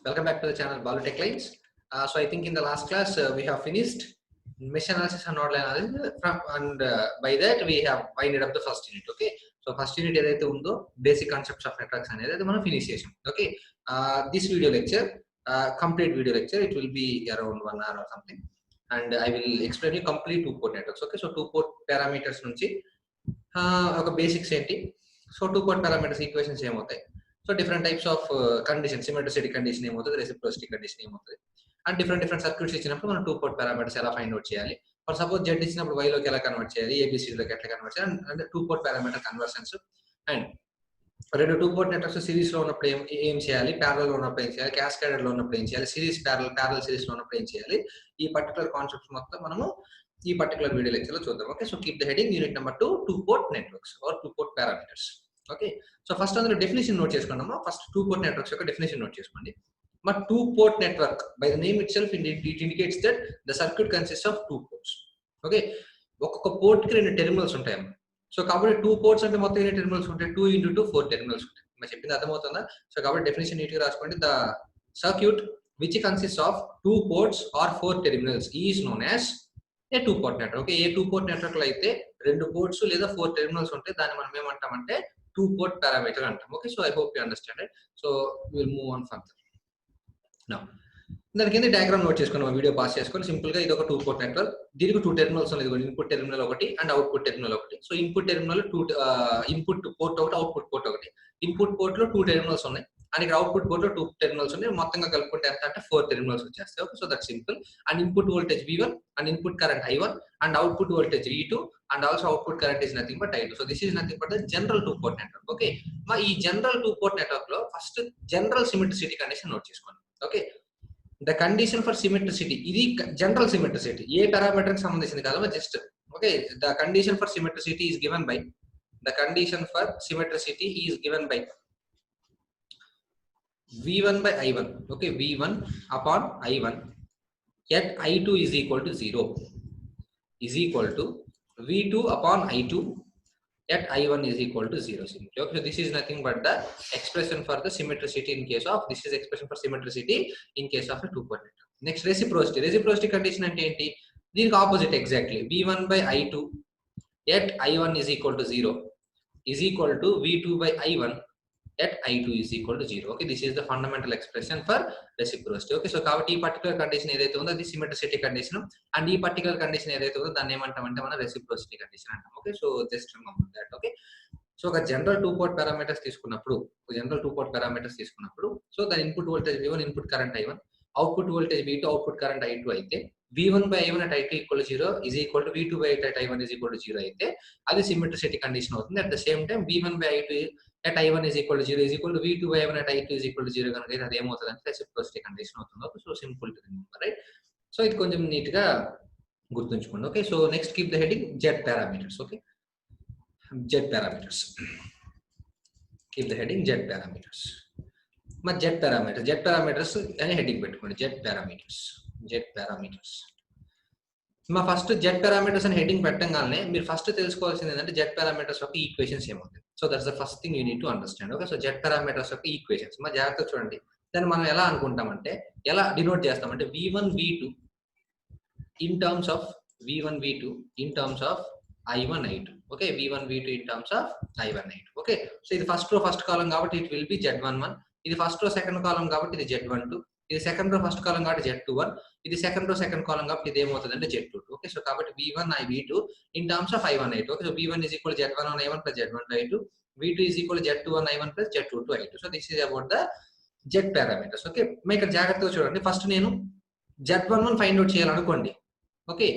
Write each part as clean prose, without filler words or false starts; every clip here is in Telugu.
Welcome back to the channel BaluTechLines. So I think in the last class we have finished mesh analysis and node analysis and by that we have winded up the first unit. Okay. So first unit ఏదైతే ఉందో basic concepts of networks అనేది అది మనం finish చేసాం. Okay. This video lecture, complete video lecture, it will be around 1 hour or something, and I will explain you complete two-port networks. Okay. So two-port parameters నుంచి ఒక basics ఏంటి, so two-port parameters equations ఏమవుతాయి, so different types of conditions, symmetricity condition ఏమవుతుంది, reciprocity condition ఏమవుతుంది, అండ్ different circuits ఇచ్చినప్పుడు మనం టూ పోర్ట్ పారామీటర్స్ ఎలా ఫైండ్ అవుట్ చేయాలి, ఫర్ సపోజ్ జెడ్ ఇచ్చినప్పుడు y లోకి ఎలా కన్వర్ట్ చేయాలి, ABCD లోకి ఎట్లా కన్వర్ట్ చేయాలి, అంటే two port parameter conversions. And రెండు టూ పోర్ట్ నెట్వర్క్స్ సిరీస్ లో ఉన్నప్పుడు ఏం చేయాలి, ప్యారల్ లో ఉన్నప్పుడు ఏం చేయాలి, క్యాస్కేడెడ్ లో ఉన్నప్పుడు ఏం చేయాలి, సిరీస్ ప్యారల్ సిరీస్ లో ఉన్నప్పుడు ఏం చేయాలి, ఈ పర్టికులర్ కాన్సెప్ట్స్ మొత్తం మనము ఈ పర్టికులర్ వీడియో లెక్చర్ లో చూద్దాం. Okay. So keep the heading unit number 2, two port networks or two port parameters. Okay. So first అందులో డెఫినేషన్ నోట్ చేసుకున్నాము. ఫస్ట్ టూ పోర్ట్ నెట్వర్క్స్ యొక్క డెఫినేషన్ నోట్ చేసుకోండి. మా two port network by the name itself it indicates that the circuit consist of two ports. Okay. ఒక్కొక్క పోర్ట్ కి 2 టెర్మినల్స్ ఉంటాయమ్మా. సో కాబట్టి టూ పోర్ట్స్ అంటే మొత్తం ఎన్ని టెర్మినల్స్ ఉంటాయి, 2 × 2 4 టెర్మినల్స్ ఉంటాయి. మరి చెప్పింది అర్థమవుతుందా? సో కాబట్టి డెఫినేషన్ నీట్ గా రాసుకోండి. The circuit which consist of 2 ports or 4 terminals is known as a two port network. Okay. A two port network లో అయితే 2 పోర్ట్స్ లేదా 4 టెర్మినల్స్ ఉంటాయి దాన్ని మనం ఏమంటామంటే టూ పోర్ట్ పారామీటర్ అంటాం. Okay. So I hope you understand it. So will move on further. Now దాని కింద డయాగ్రామ్ నోట్ చేసుకుని వీడియో పాస్ చేసుకొని సింపుల్ గా ఇది ఒక టూ పోర్ట్ నెట్వర్క్. దీనికి 2 టెర్మినల్స్ ఉన్నాయి. ఇన్పుట్ టెర్మినల్ ఒకటి అండ్ అవుట్పుట్ టెర్మినల్ ఒకటి. So input terminal input port ఒకటి, అవుట్పుట్ పోర్ట్ ఒకటి. ఇన్పుట్ పోర్ట్ లో 2 టెర్మినల్స్ ఉన్నాయి అండ్ ఇక్కడ అవుట్పుట్ పోర్ట్ లో 2 టెర్మినల్స్ ఉన్నాయి. మొత్తంగా కలుపుకుంటే ఎంత అంటే 4 టెర్మినల్స్ వచ్చేస్తాయి. Okay. So that simple. And input voltage V1 and input current I1 and output voltage V2 and also output current is nothing but I2. So this is nothing but the general two port network. Okay. మా ఈ జనరల్ టూ పోర్ట్ నెట్వర్క్ లో ఫస్ట్ జనరల్ సిమెట్రిసిటీ కండిషన్ నోట్ చేసుకోండి. ఓకే. ద కండిషన్ ఫర్ సిమెట్రిసిటీ, ఇది జనరల్ సిమెట్రిసిటీ, ఏ పారామీటర్ కి సంబంధించింది కాదు, just okay. The condition for symmetricity is given by V1 by I1. Okay. V1 upon I1 at I2 is equal to 0 is equal to V2 upon I2 at I1 is equal to 0 simply. Okay. So this is nothing but the expression for the symmetricity in case of, this is expression for symmetricity in case of a two port network. Next, reciprocity condition అంటే ఏంటి, దీనికి opposite exactly. V1 by I2 at I1 is equal to 0 is equal to V2 by I1 at I2 is equal to 0. Okay. This is the fundamental expression for reciprocity. Okay. So కాబట్టి ఈ పర్టికులర్ కండిషన్ ఏదైతే ఉందో అది సిమెట్రిసిటీ కండిషన్ అండ్ ఈ పర్టికులర్ కండిషన్ ఏదైతే ఉందో దాన్ని ఏమంటామంటే మనం రెసిప్రోసిటీ కండిషన్ అంటాం. Okay. So just remember that. Okay. So ఒక జనరల్ టూ పోర్ట్ పారామీటర్స్ తీసుకున్నప్పుడు సో దాని input voltage V1, input current I1, output voltage V2, output current I2 అయితే V1 by I1 at I2 equal to 0 is equal to V2 by I2 at I1 is equal to 0 అయితే అది సిమెట్రిసిటీ కండిషన్ అవుతుంది. At the same time V1 by I2 at I1 is equal to 0 is equal to V2 by I1 at I2 is equal to 0 కనుక అది ఏమవుతుంది అంటే రెసిప్రోసిటీ కండిషన్ అవుతుంది. So simple to remember, right. So ఇది కొంచెం నీట్ గా గుర్తుంచుకోండి. Okay. So next keep the heading Z parameters. Okay. Z parameters మరి జెడ్ పారామీటర్స్ అనే హెడ్డింగ్ పెట్టుకోండి. జెడ్ పారామీటర్స్ మా ఫస్ట్ జెడ్ పారామీటర్స్ అని హెడ్డింగ్ పెట్టగానే మీరు ఫస్ట్ తెలుసుకోవాల్సింది ఏంటంటే జెడ్ పారామీటర్స్ యొక్క ఈక్వేషన్స్ ఏమవుతాయి. So that's the first thing you need to understand. Okay. So Z parameters యొక్క ఈక్వేషన్స్ మా జాగ్రత్తగా చూడండి. దాన్ని మనం ఎలా అనుకుంటామంటే, ఎలా డినోట్ చేస్తామంటే V1 V2 in terms of I1 I2. Okay. V1 V2 in terms of I1 I2. Okay. So ఇది ఫస్ట్ రో ఫస్ట్ కాలం కాబట్టి ఇట్ విల్ బి Z11, ఇది ఫస్ట్ రో సెకండ్ కాలం కాబట్టి ఇది Z12, ఇది సెకండ్ రో ఫస్ట్ కాలం కాబట్టి Z21, ఇది సెకండ్ రో సెకండ్ కాలం కాబట్టి ఇది ఏమవుతుంది అంటే Z22. ఓకే. సో కాబట్టి V1 V2 in terms of I1 I2. Okay. So V1 is equal to Z11 I1 plus Z12 I2, V2 is equal to Z21 I1 plus Z22 I2. So this is about the Z parameters. Okay. మరి ఇక్కడ జాగ్రత్తగా చూడండి. ఫస్ట్ నేను Z11 ఫైండ్ అవుట్ చేయాలనుకోండి. ఓకే.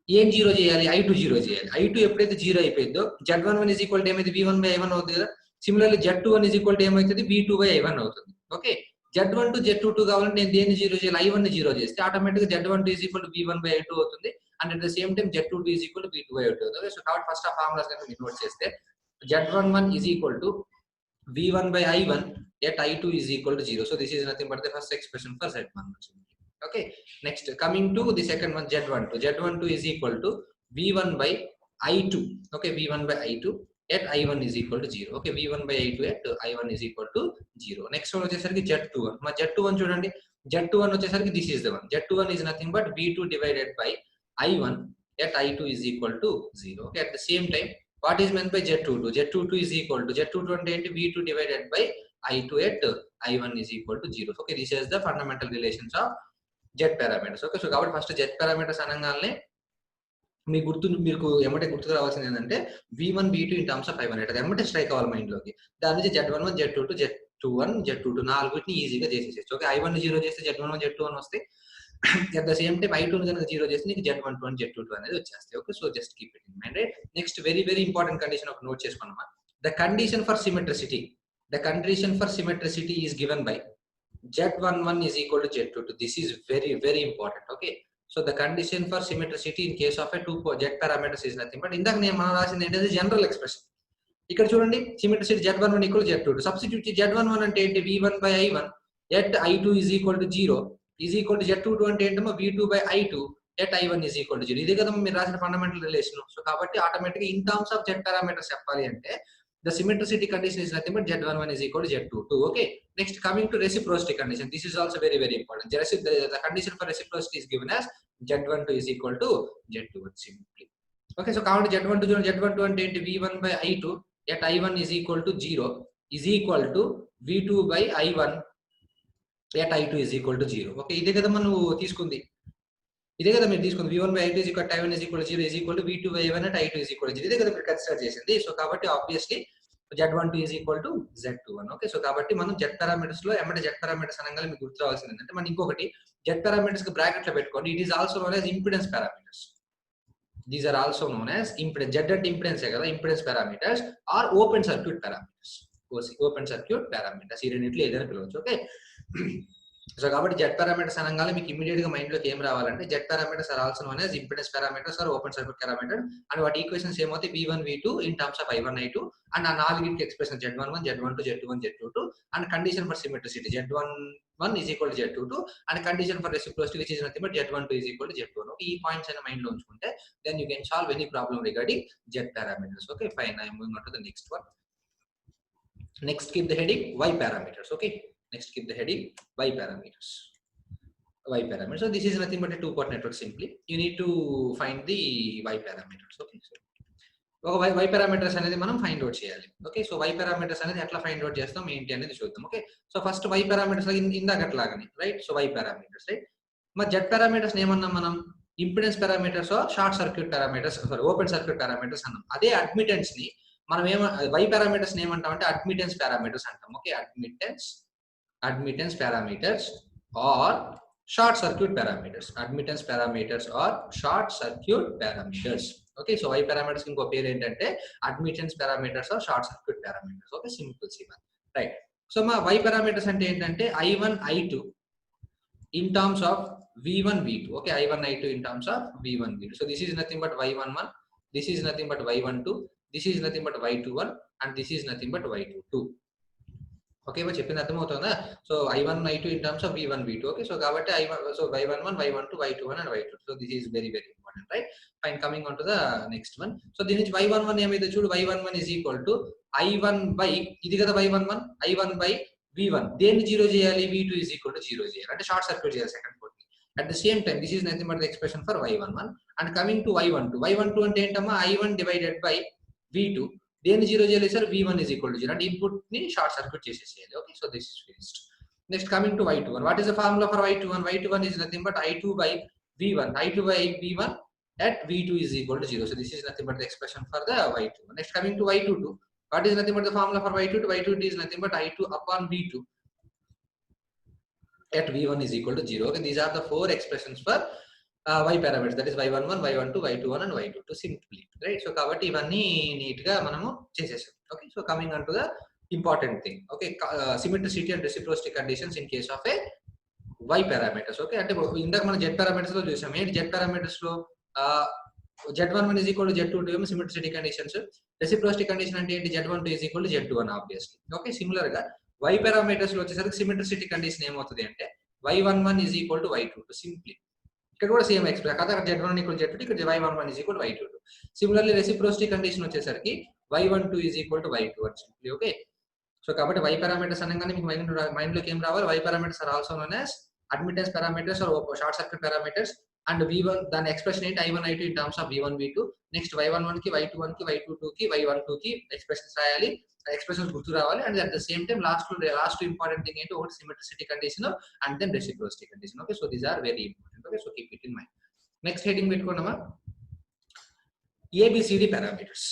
ఏం జీరో చేయాలి, I2 జీరో చేయాలి. I2 ఎప్పుడైతే జీరో అయిపోయిందో Z11 is equal to ఏమైతే V1 by I1 అవుతుంది కదా. Similarly Z21 is equal to ఏమవుతుంది V2 by I1 అవుతుంది. ఓకే. Z12 Z22 కావాలంటే నేను దేన్ని జీరో చేయాలి, I1 ని జీరో చేస్తే ఆటోమేటిక్ గా Z12 is equal to V1 by I2 అవుతుంది and at the same time Z22 is equal to V2 by I2 అవుతుంది. సో కాబట్టి ఫస్ట్ ఆ ఫార్ములాస్ కనుక మీరు నోట్ చేస్తే Z11 is equal to V1 by I1 at I2 is equal to 0. So this is nothing but the first expression for Z11. Okay. Next, coming to the second one, Z12 is equal to V1 by I2. Okay. V1 by I2 at I1 is equal to 0. Okay, V1 by I2 at I1 is equal to 0. Next one వచ్చేసరికి Z21. మా Z21 చూడండి, Z21 వచ్చేసరికి this is the one. Z21 is nothing but V2 divided by I1 at I2 is equal to 0. Okay, at the same time, what is meant by Z22? Z22 is equal to Z22 అంటే ఏంటి? V2 divided by I2 at I1 is equal to 0. Okay, this is the fundamental relations of Z parameters. Okay, so కాబట్టి ఫస్ట్ Z parameters అనగానే మీకు ఎమ్మటే గుర్తుకు రావాల్సింది ఏంటంటే V1 V2 in terms of I1 అది ఎమ్మటే స్ట్రైక్ అవ్వాలి మైండ్ లోకి. దాని నుంచి Z11 Z22 Z21 Z22 నాలుగుని ఈజీగా చేసేసేయచ్చు. ఓకే, I1 0 చేస్తే Z11 Z21 వస్తాయి. At the same time I2 కనుక 0 చేస్తే నీకు Z12 Z22 అనేది వచ్చేస్తాయి. Okay, so just keep it in mind. Right, next very very important condition ఒక నోట్ చేసుకున్నామా. The condition for symmetricity, the condition for symmetricity is given by Z11 is equal to Z22. This is very very important. Okay, so the condition for symmetricity in case of a two Z parameters is nothing but ఇందాక నేను మనం రాసింది ఏంటంటే జనరల్ ఎక్స్ప్రెషన్. ఇక్కడ చూడండి, సిమెట్రిసిటీ Z11 equal Z22. Substitute Z11 అంటే ఏంటి? V1 by I1 at I2 is equal to 0 is equal to Z22 అంటే ఏంటమ్మా? V2 by I2 at I1 is equal to 0. ఇదే కదా మీరు రాసిన ఫండమెంటల్ రిలేషన్. సో కాబట్టి automatic in terms of Z parameters చెప్పాలి అంటే the symmetricity condition is nothing but Z11 is equal to Z22. Okay, next coming to reciprocity condition, this is also very very important. The condition for reciprocity is given as Z12 is equal to Z21 simply. Okay, so count Z12 అంటే ఏంటి? V1 by I2 at I1 is equal to 0 is equal to V2 by I1 at I2 is equal to 0. Okay, ఇదే కదా మనం తీసుకుంది, ఇదే కదా మీరు తీసుకుంది. V1 by I2 is equal to I1 is equal to 0 is equal to V2 by I1 at I2 is equal to 0. ఇదే కదా మీరు కన్సిడర్ చేసింది. సో కాబట్టి obviously Z12 is equal to Z21. Okay, so కాబట్టి మనం Z పారామీటర్స్ లో ఎమ్మటే Z పారామీటర్స్ అనగానే మీకు గుర్తు రావాల్సింది ఏంటంటే మనం ఇంకొకటి Z పారామీటర్స్ కి బ్రాకెట్ లో పెట్టుకోండి. It is also known as impedance parameters. These are also known as impedance. Z అంటే ఇంపిడెన్స్ కదా, impedance parameters are open circuit parameters. Open circuit parameters, ఈ రెండిట్లో ఏదైనా పిలవచ్చు. ఓకే, సో కాబట్టి Z పారామీటర్స్ అనగానే మీకు ఇమీడియట్ గా మైండ్ లోకి ఏం రావాలంటే Z parameters are also known as impedance parameters are open circuit parameter. And వాటి ఈక్వేషన్స్ ఏమవుతాయి? V1 V2 in terms of I1 I2 and ఆ నాలుగింటికి expression Z11 Z12 Z21 Z22 and condition for symmetricity Z11 is equal to Z22 and condition for reciprocity which is nothing but Z12 is equal to Z21. ఈ పాయింట్స్ అయినా మైండ్ లో ఉంచుకుంటే then you can solve any problem regarding Z parameters. Okay, fine, I am moving on to the next one. Next, keep the heading Y parameters. Okay, next keep the heading Y parameters. Y parameters. So this is nothing but a two-part network. Simply you need to find the Y parameters. Okay, so Y parameters అనేది మనం ఫైండ్ అవుట్ చేయాలి. ఓకే, సో Y parameters అనేది ఎట్లా ఫైండ్ అవుట్ చేస్తాం ఏంటి అనేది చూద్దాం. Okay, so first Y parameters ఇందాకట్లాగానే right. So Y parameters right. మరి Z parameters ఏమన్నాం మనం? Impedance parameters short circuit parameters, sorry open circuit parameters అన్నాం. అదే అడ్మిటెన్స్ ని మనం Y పారామీటర్స్ ఏమంటాం అంటే అడ్మిటెన్స్ పారామీటర్స్ అంటాం. Okay, admittance parameters are short circuit parameters. Admittance parameters are short circuit parameters. Okay, so Y parameters ఇంకో పేరు ఏంటంటే admittance parameters are short circuit parameters. Okay, simple Sivan right. So మా Y పారామీటర్స్ అంటే ఏంటంటే I1 I2 in terms of V1 V2. Okay, I1 I2 in terms of V1 V2. So this is nothing but Y11, this is nothing but Y12, this is nothing but Y21 and this is nothing but Y22. Okay, మరి చెప్పింది అర్థమవుతుందా? So I1 I2 in terms of V1 V2. Okay, so కాబట్టి so Y11 Y12 Y21 and Y22. So this is very very important right. Fine, coming on to the next one. So దీని నుంచి Y11 ఏమైతే చూడు, Y11 is equal to I1 by ఇది కదా Y11, I1 by V1. దేన్ని జీరో చేయాలి? V2 is equal to 0 చేయాలి, అంటే షార్ట్ సర్క్యూట్ చేయాలి second port. At the same time this is nothing but the expression for Y11 and coming to Y12. Y12 అంటే ఏంటమ్మా? I1 divided by V2. దేన్ని జీరో చేయాలి sir? V1 is equal to 0 అంటే ఇన్పుట్ ని షార్ట్ సర్క్యూట్ చేసేసేయాలి. Okay, so this is finished. Next coming to Y21. What is the formula for Y21? Y21 is nothing but I2 by V1. I2 by V1 at V2 is equal to 0. So this is nothing but the expression for the Y21. Next coming to Y22. What is nothing but the formula for Y22? Y22 is nothing but I2 upon V2 at V1 is equal to 0. Okay, these are the four expressions for Y parameters, that is Y11, Y12, Y21 and Y22 simply, right? So కాబట్టి ఇవన్నీ నీట్ గా మనము చేసేసాం. Okay, so coming on to the important thing. Okay, symmetricity and reciprocity conditions in case of a Y parameters. Okay, అంటే ఇందాక మనం Z parameters లో చూసాం. ఏంటి Z parameters లో Z11 is equal to Z22 ఏమో symmetricity conditions. Reciprocity condition అంటే ఏంటి? Z12 is equal to Z21 obviously. Okay, similar గా Y parameters లో వచ్చేసరికి symmetricity condition ఏమవుతుంది అంటే Y11 is equal to Y22 simply. ఇక్కడ కూడా సేమ్ ఎక్స్ప్రెషన్ కదా, Z1 ఈక్వల్ Z22, ఇక్కడ Y11 is equal to Y22. Similarly reciprocity condition వచ్చేసరికి y12 is equal to y21 simply. Okay, so కాబట్టి y parameters అనగానే మీకు మైండ్ లోకి ఏం రావాలి? Y parameters are also known as admittance parameters or short circuit parameters, and v1 దాని ఎక్స్ప్రెషన్ ఏంటి? I1 I2 in terms of v1 v2. Next y11 కి y21 కి y22 కి y12 కి ఎక్స్ప్రెషన్స్ రాయాలి, ఎక్స్ప్రెషన్స్ గుర్తు రావాలి. And at the same time last important thing ఏంటి? ఒకటి symmetricity condition and then reciprocity condition. Okay, so these are very important. Okay, so keep it in mind. Next heading పెట్టుకున్నామా? ABCD parameters.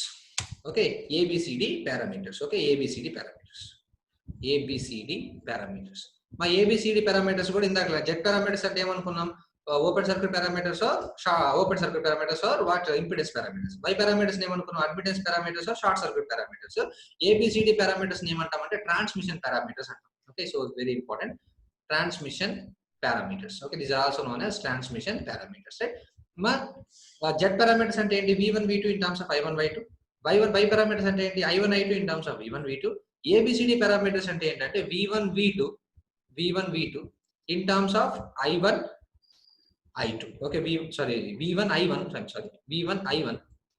Okay, ABCD parameters. Okay, ABCD parameters. ABCD parameters. మా ABCD parameters కూడా ఇందాక జెడ్ పారామీటర్స్ అంటే ఏమనుకున్నాం? Open circuit parameters open circuit parameters are what impedance parameters. Y parameters ఏమనుకున్నాం? Admittance parameters are short circuit parameters. ABCD parameters ఏమంటామంటే ట్రాన్స్మిషన్ పారామీటర్స్ అంటాం. Okay, so very important. Transmission parameters. Okay, these are also known as transmission parameters, right? Z parameters అంటే ఏంటి? V1 V2 in terms of I1 Y2. Y parameters అంటే ఏంటి? I1 I2 in terms of V1 V2. ABCD parameters అంటే ఏంటంటే V1 V2 in terms of I1 I2. Okay, V1 I1 V1 I1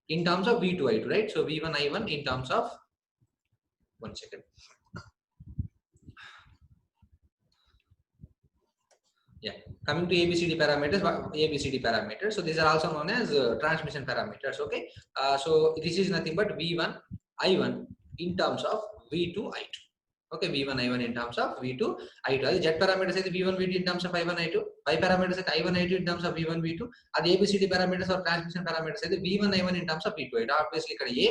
in terms of V2 I2, right? So V1 I1 in terms of, one second. Yeah, coming to ABCD parameters. So these are also known as transmission parameters. Okay, so this is nothing but V1 I1 in terms of V2 I2. Okay, V1 I1 in terms of V2 I2. Adi Z parameters అయితే V1 V2 in terms of I1 I2. Y parameters అయితే I1 I2 in terms of V1 V2. అది ABCD parameters or transmission parameters అయితే V1 I1 in terms of V2 I2. Obviously ఇక్కడ A,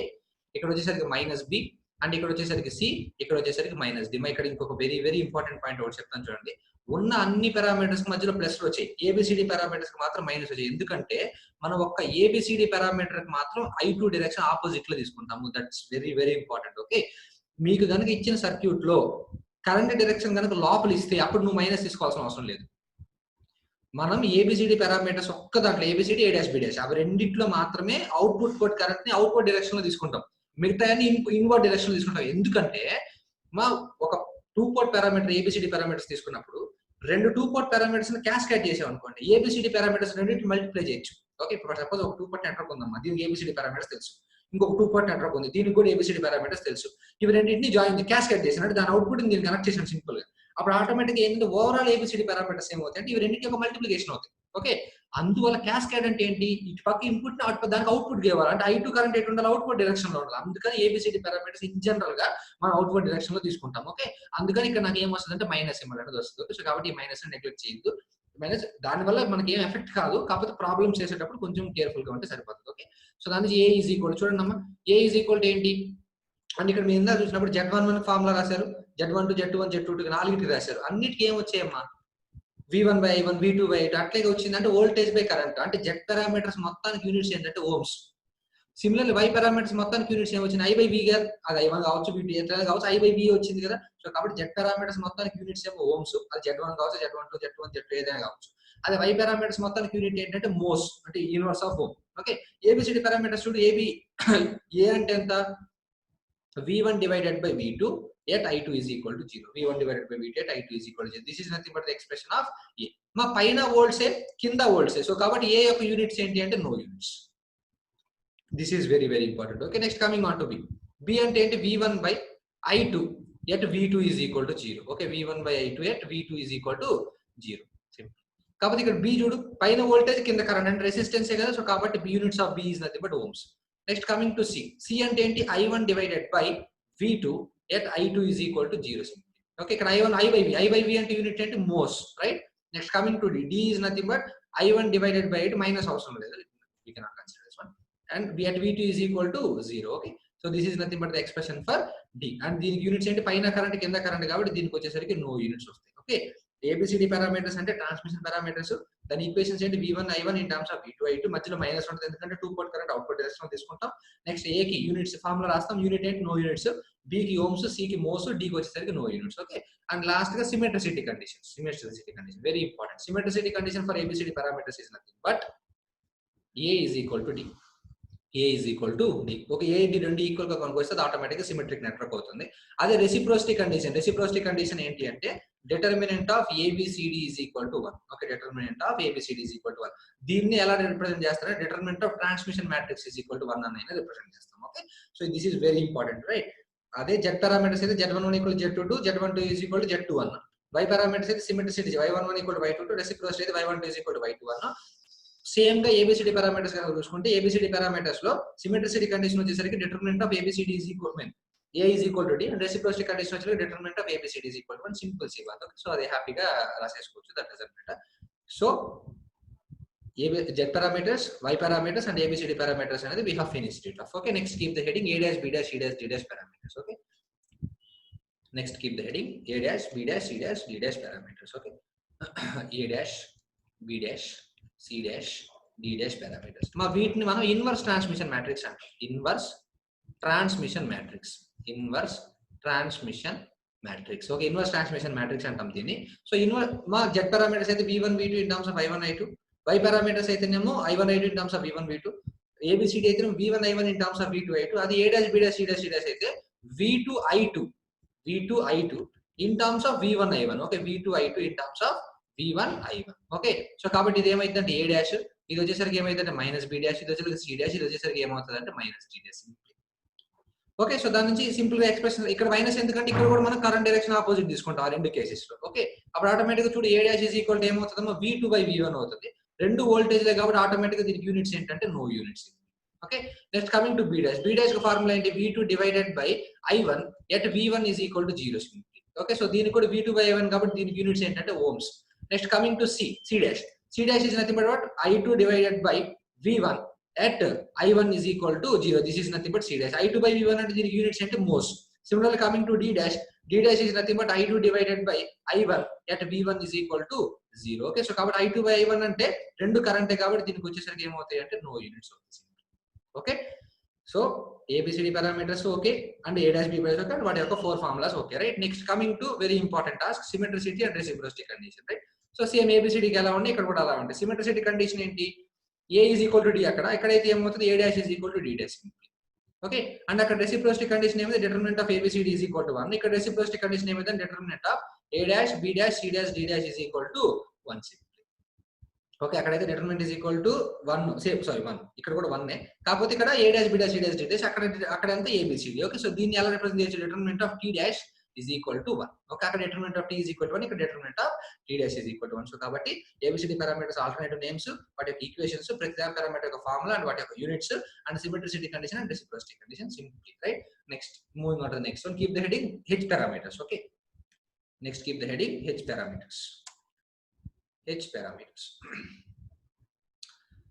ఇక్కడ వచ్చేసరికి మైనస్ B, అండ్ ఇక్కడ వచ్చేసరికి C, ఇక్కడ వచ్చేసరికి మైనస్ D. ఇక్కడ ఇంకొక వెరీ వెరీ ఇంపార్టెంట్ పాయింట్ ఒకటి చెప్తాను చూడండి. ఉన్న అన్ని పారామీటర్స్ మధ్యలో ప్లస్లు వచ్చాయి, ఏబిసిడి పారామీటర్స్ కి మాత్రం మైనస్ వచ్చాయి. ఎందుకంటే మనం ఒక్క ఏబిసిడి పారామీటర్ కి మాత్రం I2 డైరెక్షన్ ఆపోజిట్ లో తీసుకుంటాము. That's very very important. Okay, మీకు కనుక ఇచ్చిన సర్క్యూట్ లో కరెంట్ డైరెక్షన్ కనుక లోపల ఇస్తే అప్పుడు నువ్వు మైనస్ తీసుకోవాల్సిన అవసరం లేదు. మనం ఏబిసిడి పారామీటర్స్ ఒక్క దాంట్లో ABCD A dash B dash అవి రెండిట్లో మాత్రమే అవుట్పుట్ కోడ్ కరెంట్ ని అవుట్పుట్ డైరెక్షన్ లో తీసుకుంటాం, మిగతా ఇన్వర్ట్ డైరెక్షన్ లో తీసుకుంటాం. ఎందుకంటే మా ఒక 2 పోర్ట్ పారామీటర్ ఏబిసిడి పారామీటర్స్ తీసుకున్నప్పుడు రెండు 2 పోర్ట్ పారామీటర్స్ ని క్యాస్కేడ్ చేసాం అనుకోండి, ఏబిసిడి పారామీటర్స్ రెండింటిని మల్టిప్లై చేయొచ్చు. ఓకే, ఇప్పుడు సపోజ్ ఒక 2 పోర్ట్ నెట్వర్క్ ఉందమ్మా, దీనికి ఏబిసిడి పారామీటర్స్ తెలుసు. ఇంకొక 2 పోర్ట్ నెట్వర్క్ ఉంది, దీనికి కూడా ఏబిసిడి పారామీటర్స్ తెలుసు. ఇవి రెండింటిని జాయిన్ క్యాస్కేడ్ చేసినట్టు దాని అవుట్పుట్ దీన్ని కనెక్ట్ చేసాం సింపుల్ గా. అప్పుడు ఆటోమేటిక్ ఏంటంటే ఓవరాల్ ఏబిసిడి పారామీటర్స్ ఏమవుతాయి అంటే ఇవి రెండింటి యొక్క మల్టిప్లికేషన్ అవుతాయి. ఓకే, అందువల్ల క్యాస్కేడ్ అంటే ఏంటి? ఇటు పక్క ఇన్పుట్ దానికి అవుట్పుట్ ఇవ్వాలి. అంటే I2 కరెంట్ ఎటు ఉండాలి? అవుట్పుట్ డైరెక్షన్ లో ఉండాలి. అందుకని ఏబిసిడి పారామీటర్స్ ఇన్ జనరల్ గా మనం అవుట్పుట్ డైరెక్షన్ లో తీసుకుంటాం. ఓకే, అందుకని ఇక్కడ నాకు ఏం వస్తుంది అంటే మైనస్ సింబల్ అనేది వస్తుంది. సో కాబట్టి ఈ మైనస్ నెగ్లెక్ట్ చేయొద్దు. మైనస్ దానివల్ల మనకి ఏం ఎఫెక్ట్ కాదు, కాకపోతే ప్రాబ్లమ్ చేసేటప్పుడు కొంచెం కేర్ఫుల్ గా ఉంటే సరిపోతుంది. ఓకే, సో దాని నుంచి A ఈజ్ ఈక్వల్, చూడండి అమ్మా, A ఈజ్ ఈక్వల్ ఏంటి అంటే ఇక్కడ మీరు ఇందా చూసినప్పుడు Z11 ఫార్ములా రాశారు, Z12 Z21 Z22 నాలుగిటికి రాశారు. అన్నిటికీ ఏం వచ్చాయమ్మా? V1 by I1 V2 by I2 అట్లాగే వచ్చింది. అంటే వోల్టేజ్ బై కరెంట్. అంటే Z పారామీటర్స్ మొత్తానికి యూనిట్స్ ఏంటంటే ఓమ్స్. సిమిలర్లీ Y పారామీటర్స్ మొత్తానికి యూనిట్స్ ఏమొచ్చింది? I by V గా, అది I1 కావచ్చు V2 ఏదైనా కావచ్చు, I by V వచ్చింది కదా. సో కాబట్టి Z పారామీటర్స్ మొత్తానికి యూనిట్స్ ఏమో ఓమ్స్, అది Z1 కావచ్చు, Z12 Z21 Z2 ఏదైనా కావచ్చు. అదే Y పారామీటర్స్ మొత్తానికి యూనిట్ ఏంటంటే మోస్, అంటే inverse of ohm. Okay, ABCD parameters చూడు, A అంటే ఎంత? V1 divided by V2 at I2 is equal to 0. V1 divided by V2 at I2 is equal to 0. This is nothing but the expression of A. మా పైన వోల్ట్సే, కింద వోల్ట్సే. సో కాబట్టి A యొక్క యూనిట్స్ ఏంటి అంటే no units. This is very very important. Okay, next coming on to B. B అంటే ఏంటి? V1 by I2 at V2 is equal to 0. Okay, V1 by I2 at V2 is equal to 0. కాబట్టి ఇక్కడ B చూడు, పైన వోల్టేజ్ కింద కరెంట్ అంటే రెసిస్టెన్సే కదా. సో కాబట్టి B units of B is nothing but ohms. Next coming to C అంటే ఏంటి? I1 divided by V2 at I2 is equal to 0. Okay, ఇక్కడ I1 I by V అంటే యూనిట్ ఏంటి? Mhos, right. Next coming to D is nothing but I1 divided by 8 minus అవసరం లేదు, we cannot consider this one, and B at V2 is equal to 0. Okay, so this is nothing but the expression for D, and దీనికి యూనిట్స్ ఏంటి? పైన కరెంట్ కింద కరెంట్, కాబట్టి దీనికి వచ్చేసరికి నో యూనిట్స్ వస్తాయి. ఓకే, ABCD పారామీటర్స్ అంటే ట్రాన్స్మిషన్ పారామీటర్స్. దాని ఈక్వేషన్స్ ఏంటి? V1 I1 in terms of V2 I2, మధ్యలో మైనస్ ఉంటుంది ఎందుకంటే 2 పోర్ట్ కరెంట్ అవుట్పుట్ డైరెక్షన్ తీసుకుంటాం. నెక్స్ట్ A కి యూనిట్స్ ఫార్ములా రాస్తాం, యూనిట్ ఏంటి? No units. B కి ఓమ్స్, C కి మోస్, D కి వచ్చేసరికి no units. Okay, and last గా symmetricity condition. Very important. Symmetricity condition for ABCD parameters is nothing but A is equal to D. A is equal to D. Okay, A D రెండు ఈక్వల్ గా కనుక వస్తే ఆటోమేటిక్ గా సిమెట్రిక్ నెట్వర్క్ అవుతుంది. అదే రెసిప్రోసిటీ కండిషన్ ఏంటి అంటే determinant of ABCD is equal to 1. Okay, determinant of ABCD is equal to 1. దీన్ని ఎలా రిప్రజెంట్ చేస్తారంటే determinant of transmission matrix is equal to 1 అని రిప్రజెంట్ చేస్తాం. Okay, so this is very important, right? అదే Z పారామీటర్స్ అయితే Z11 equal to Z22, Z12 is equal to Z21. Y parameters అయితే సిమెట్రిసిటీ Y11 equal to Y22, reciprocity అయితే Y12 is equal to Y21. Same గా ABCD పారామీటర్స్ కనుక చూసుకుంటే ABCD పారామీటర్స్ లో సిమెట్రిసిటీ కండిషన్ వచ్చేసరికి determinant of ABCD is equal to A is equal to D and reciprocity condition వచ్చేసరికి determinant of ABCD is equal to 1. Simple ఇవ్వాలి. సో అది హ్యాపీగా రాసేసుకోవచ్చు, that doesn't matter. So Z parameters, Y parameters and ABCD parameters అనేది we have finished it off. Okay, next keep the heading A dash, B dash, C dash, D dash parameters. Okay, next keep the heading A dash, B dash, C dash, D dash parameters. Okay, A dash, B dash, C dash, D dash parameters. మా వీటిని మనం ఇన్వర్స్ ట్రాన్స్మిషన్ మ్యాట్రిక్స్ అంటాం. Inverse transmission matrix, inverse transmission matrix. Okay, inverse transmission matrix అంటాం దీన్ని. సో ఇన్వర్స్ మా Z పారామీటర్స్ అయితే V1 V2 in terms of I1 I2, Y parameters అయితేనేమో I1 I2 in terms of V1 V2, ABCD అయితే V1 I1 in terms of V2 I2, అది A dash, B dash, C dash, D dash అయితే V2 I2 in terms of V1 I1. Okay, V2 I2 in terms of V1 I1. Okay, so కాబట్టి ఇది ఏమైందంటే A dash, ఇది వచ్చేసరికి ఏమైందంటే మైనస్ B dash, ఇది వచ్చేసరికి C dash, ఇది వచ్చేసరికి ఏమవుతుందంటే minus D dash. Okay, so దాని నుంచి సింపుల్ గా ఎక్స్ప్రెషన్ ఇక్కడ మైనస్, ఎందుకంటే ఇక్కడ కూడా మనం కరెంట్ డైరెక్షన్ ఆపోజిట్ తీసుకుంటాం ఆ రెండు కేసెస్ లో. ఓకే, అప్పుడు ఆటోమేటిక్ గా చూడు A dash is equal to ఏమవుతుందో V2 by V1 అవుతుంది. రెండు వోల్టేజ్లే కాబట్టి ఆటోమేటిక్ గా దీనికి యూనిట్స్ ఏంటంటే no units. Okay, next coming to B dash. B dash formula ఏంటి? V2 divided by I1 at V1 is equal to 0 simply. Okay, so దీనికి కూడా V2 by I1 కాబట్టి దీనికి యూనిట్స్ ఏంటంటే ohms. Next coming to C dash. C dash is nothing but what? I2 divided by V1 at I1 is equal to 0. This is nothing but C dash. I2 by V1 అంటే దీనికి యూనిట్స్ అంటే మోస్. Similarly coming to D dash is nothing but I2 divided by I1 at V1 is equal to 0. Okay, so కాబట్టి I2 by I1 అంటే రెండు కరెంటే కాబట్టి దీనికి వచ్చేసరికి ఏమవుతాయి అంటే నో యూనిట్స్ అవుతాయి. Okay, so ABCD parameters okay and A dash, B dash okay and వాటి యొక్క 4 formulas okay, right? Next coming to very important task, symmetricity and reciprocity condition, right? So same ABCD కి ఎలా ఉంది ఇక్కడ కూడా అలా ఉంది. సిమెట్రిసిటీ కండిషన్ ఏంటి? A is equal to D, ఎక్కడైతే ఏమవుతుంది A dash is equal to D dash. Okay, and అక్కడ రెసిప్రోసిటీ కండిషన్ ఏమైతే determinant of ABCD is equal to 1. ఇక్కడ రెసిప్రోసిటీ కండిషన్ ఏమైతే determinant of A dash, B dash, C dash, D dash is equal to 1 simply. Okay, అక్కడైతే determinant is equal to 1, same sorry 1, ఇక్కడ కూడా 1 కాకపోతే ఇక్కడ A dash, B dash, C dash, D dash అక్కడ అంతా ABCD. ఓకే, సో దీన్ని ఎలా రిప్రజెంట్ చేయొచ్చు? determinant of T dash is equal to 1. Okay, అక్కడ determinant of T is equal to 1, ఇక్కడ determinant of T dash is equal to 1. So కాబట్టి ABCD పారామీటర్స్ ఆల్టర్నేటివ్ నేమ్స్, వాటి యొక్క ఈక్వేషన్స్, ప్రతి దాని పారామీటర్ యొక్క ఫార్ములా అండ్ వాటి యొక్క units and symmetricity condition and reciprocity condition simply, right? Next moving on to the next one, keep the heading H parameters. Okay, next keep the heading H parameters.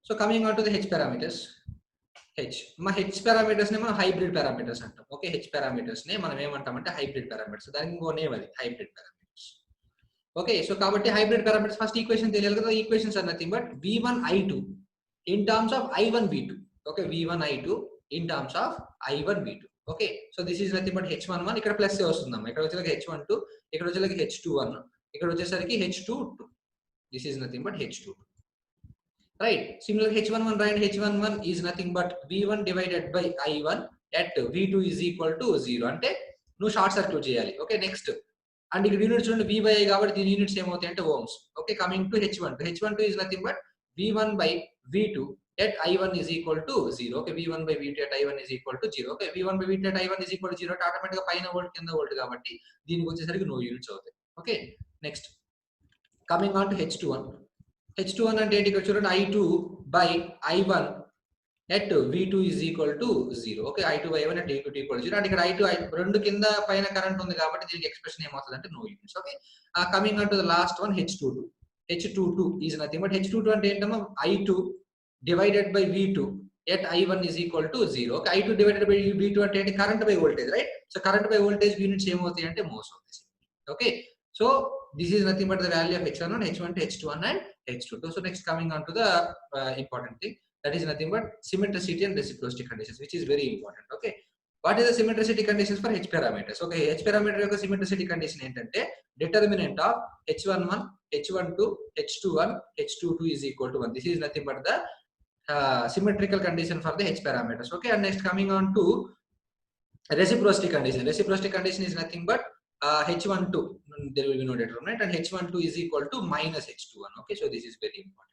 So coming on to the H parameters. మా H పారామీటర్స్ ని మనం హైబ్రిడ్ పారామీటర్స్ అంటాం. ఓకే, H పారామీటర్స్ ని మనం ఏమంటామంటే హైబ్రిడ్ పారామీటర్స్. దానికి ఇంకో నేమ్ అది హైబ్రిడ్ పారామీటర్స్. ఓకే, సో కాబట్టి హైబ్రిడ్ పారామీటర్స్ ఫస్ట్ ఈక్వేషన్ తెలియాలి కదా. Equations are nothing but V1 I2 in terms of I1 V2. Okay, V1 I2 in terms of I1 V2. Okay, so this is nothing but H11, ఇక్కడ ప్లస్ వస్తుందమ్మా, ఇక్కడ వచ్చేసరికి H12, ఇక్కడ వచ్చేసరికి H21, ఇక్కడ వచ్చేసరికి H22. This is nothing but H22. Right. Similarly, H11, right? H11 is nothing but V1 divided by I1 at V2 is equal to 0. అంటే నువ్వు షార్ట్ సర్క్యూట్ చేయాలి. ఓకే, నెక్స్ట్ అండ్ ఇక్కడ యూనిట్స్ ఉండి V by I కాబట్టి దీని యూనిట్స్ ఏమవుతాయి అంటే ohms. Okay, coming to H12 is nothing but V1 by V2 at I1 is equal to 0. Okay, V1 by V2 at I1 is equal to 0. Okay, V1 by V2 at I1 is equal to 0 అంటే ఆటోమేటిక్ గా పైన వోల్ట్ కింద వోల్ట్ కాబట్టి దీనికి వచ్చేసరికి నో యూనిట్స్ అవుతాయి. Okay, next coming on to H21 అంటే ఏంటి? ఇక్కడ చూడండి I2 by I1 at V2 is equal to 0. Okay, I2 by I1 at V2 equal to 0 అంటే ఇక్కడ I2 రెండు కింద పైన కరెంట్ ఉంది కాబట్టి దీనికి ఎక్స్ప్రెషన్ ఏమవుతుంది అంటే no units. Okay, coming on to the last one H22 is nothing but H22 అంటే ఏంటమ్మా? I2 divided by V2 at I1 is equal to 0. Okay, I2 divided by V2 అంటే ఏంటి? Current by voltage, right? So current by voltage units ఏమవుతాయి అంటే మోస్ అవుతాయి. Okay, so this is nothing but the value of H11, H1 to H21 and H22. So next coming on to the important thing, that is nothing but symmetricity and reciprocity conditions, which is very important. Okay, what is the symmetricity conditions for H parameters? Okay, H parameter యొక్క symmetricity condition ఏంటంటే determinant of H11, H12, H21, H22 is equal to 1. This is nothing but the symmetrical condition for the H parameters. Okay, and next coming on to reciprocity condition. Reciprocity condition is nothing but H12, there will be no determinant, and H12 is equal to minus H21. Okay, so this is very important.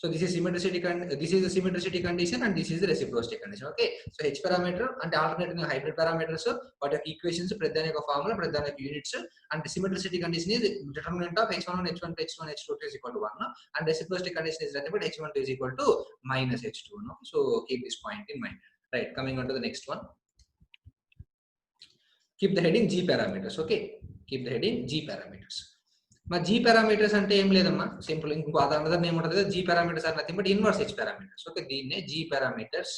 So this is symmetricity this is the symmetricity condition, and this is the reciprocity condition. Okay, so H parameter and alternate hybrid parameters, what are equations, pradhan యొక్క formula, pradhan యొక్క units, and the symmetricity condition is determinant of H11, H12, H1, H2 is equal to 1, and reciprocity condition is nothing but H12 is equal to minus H2. No? So keep this point in mind. Right, coming on to the next one. Keep the heading G parameters. Okay, keep the heading G parameters. మా G పారామీటర్స్ అంటే ఏం లేదమ్మా, సింపుల్. ఇంకో అదర్ నేమ్ ఉంటుంది. G parameters are nothing but inverse H parameters. Okay, దీన్నే G parameters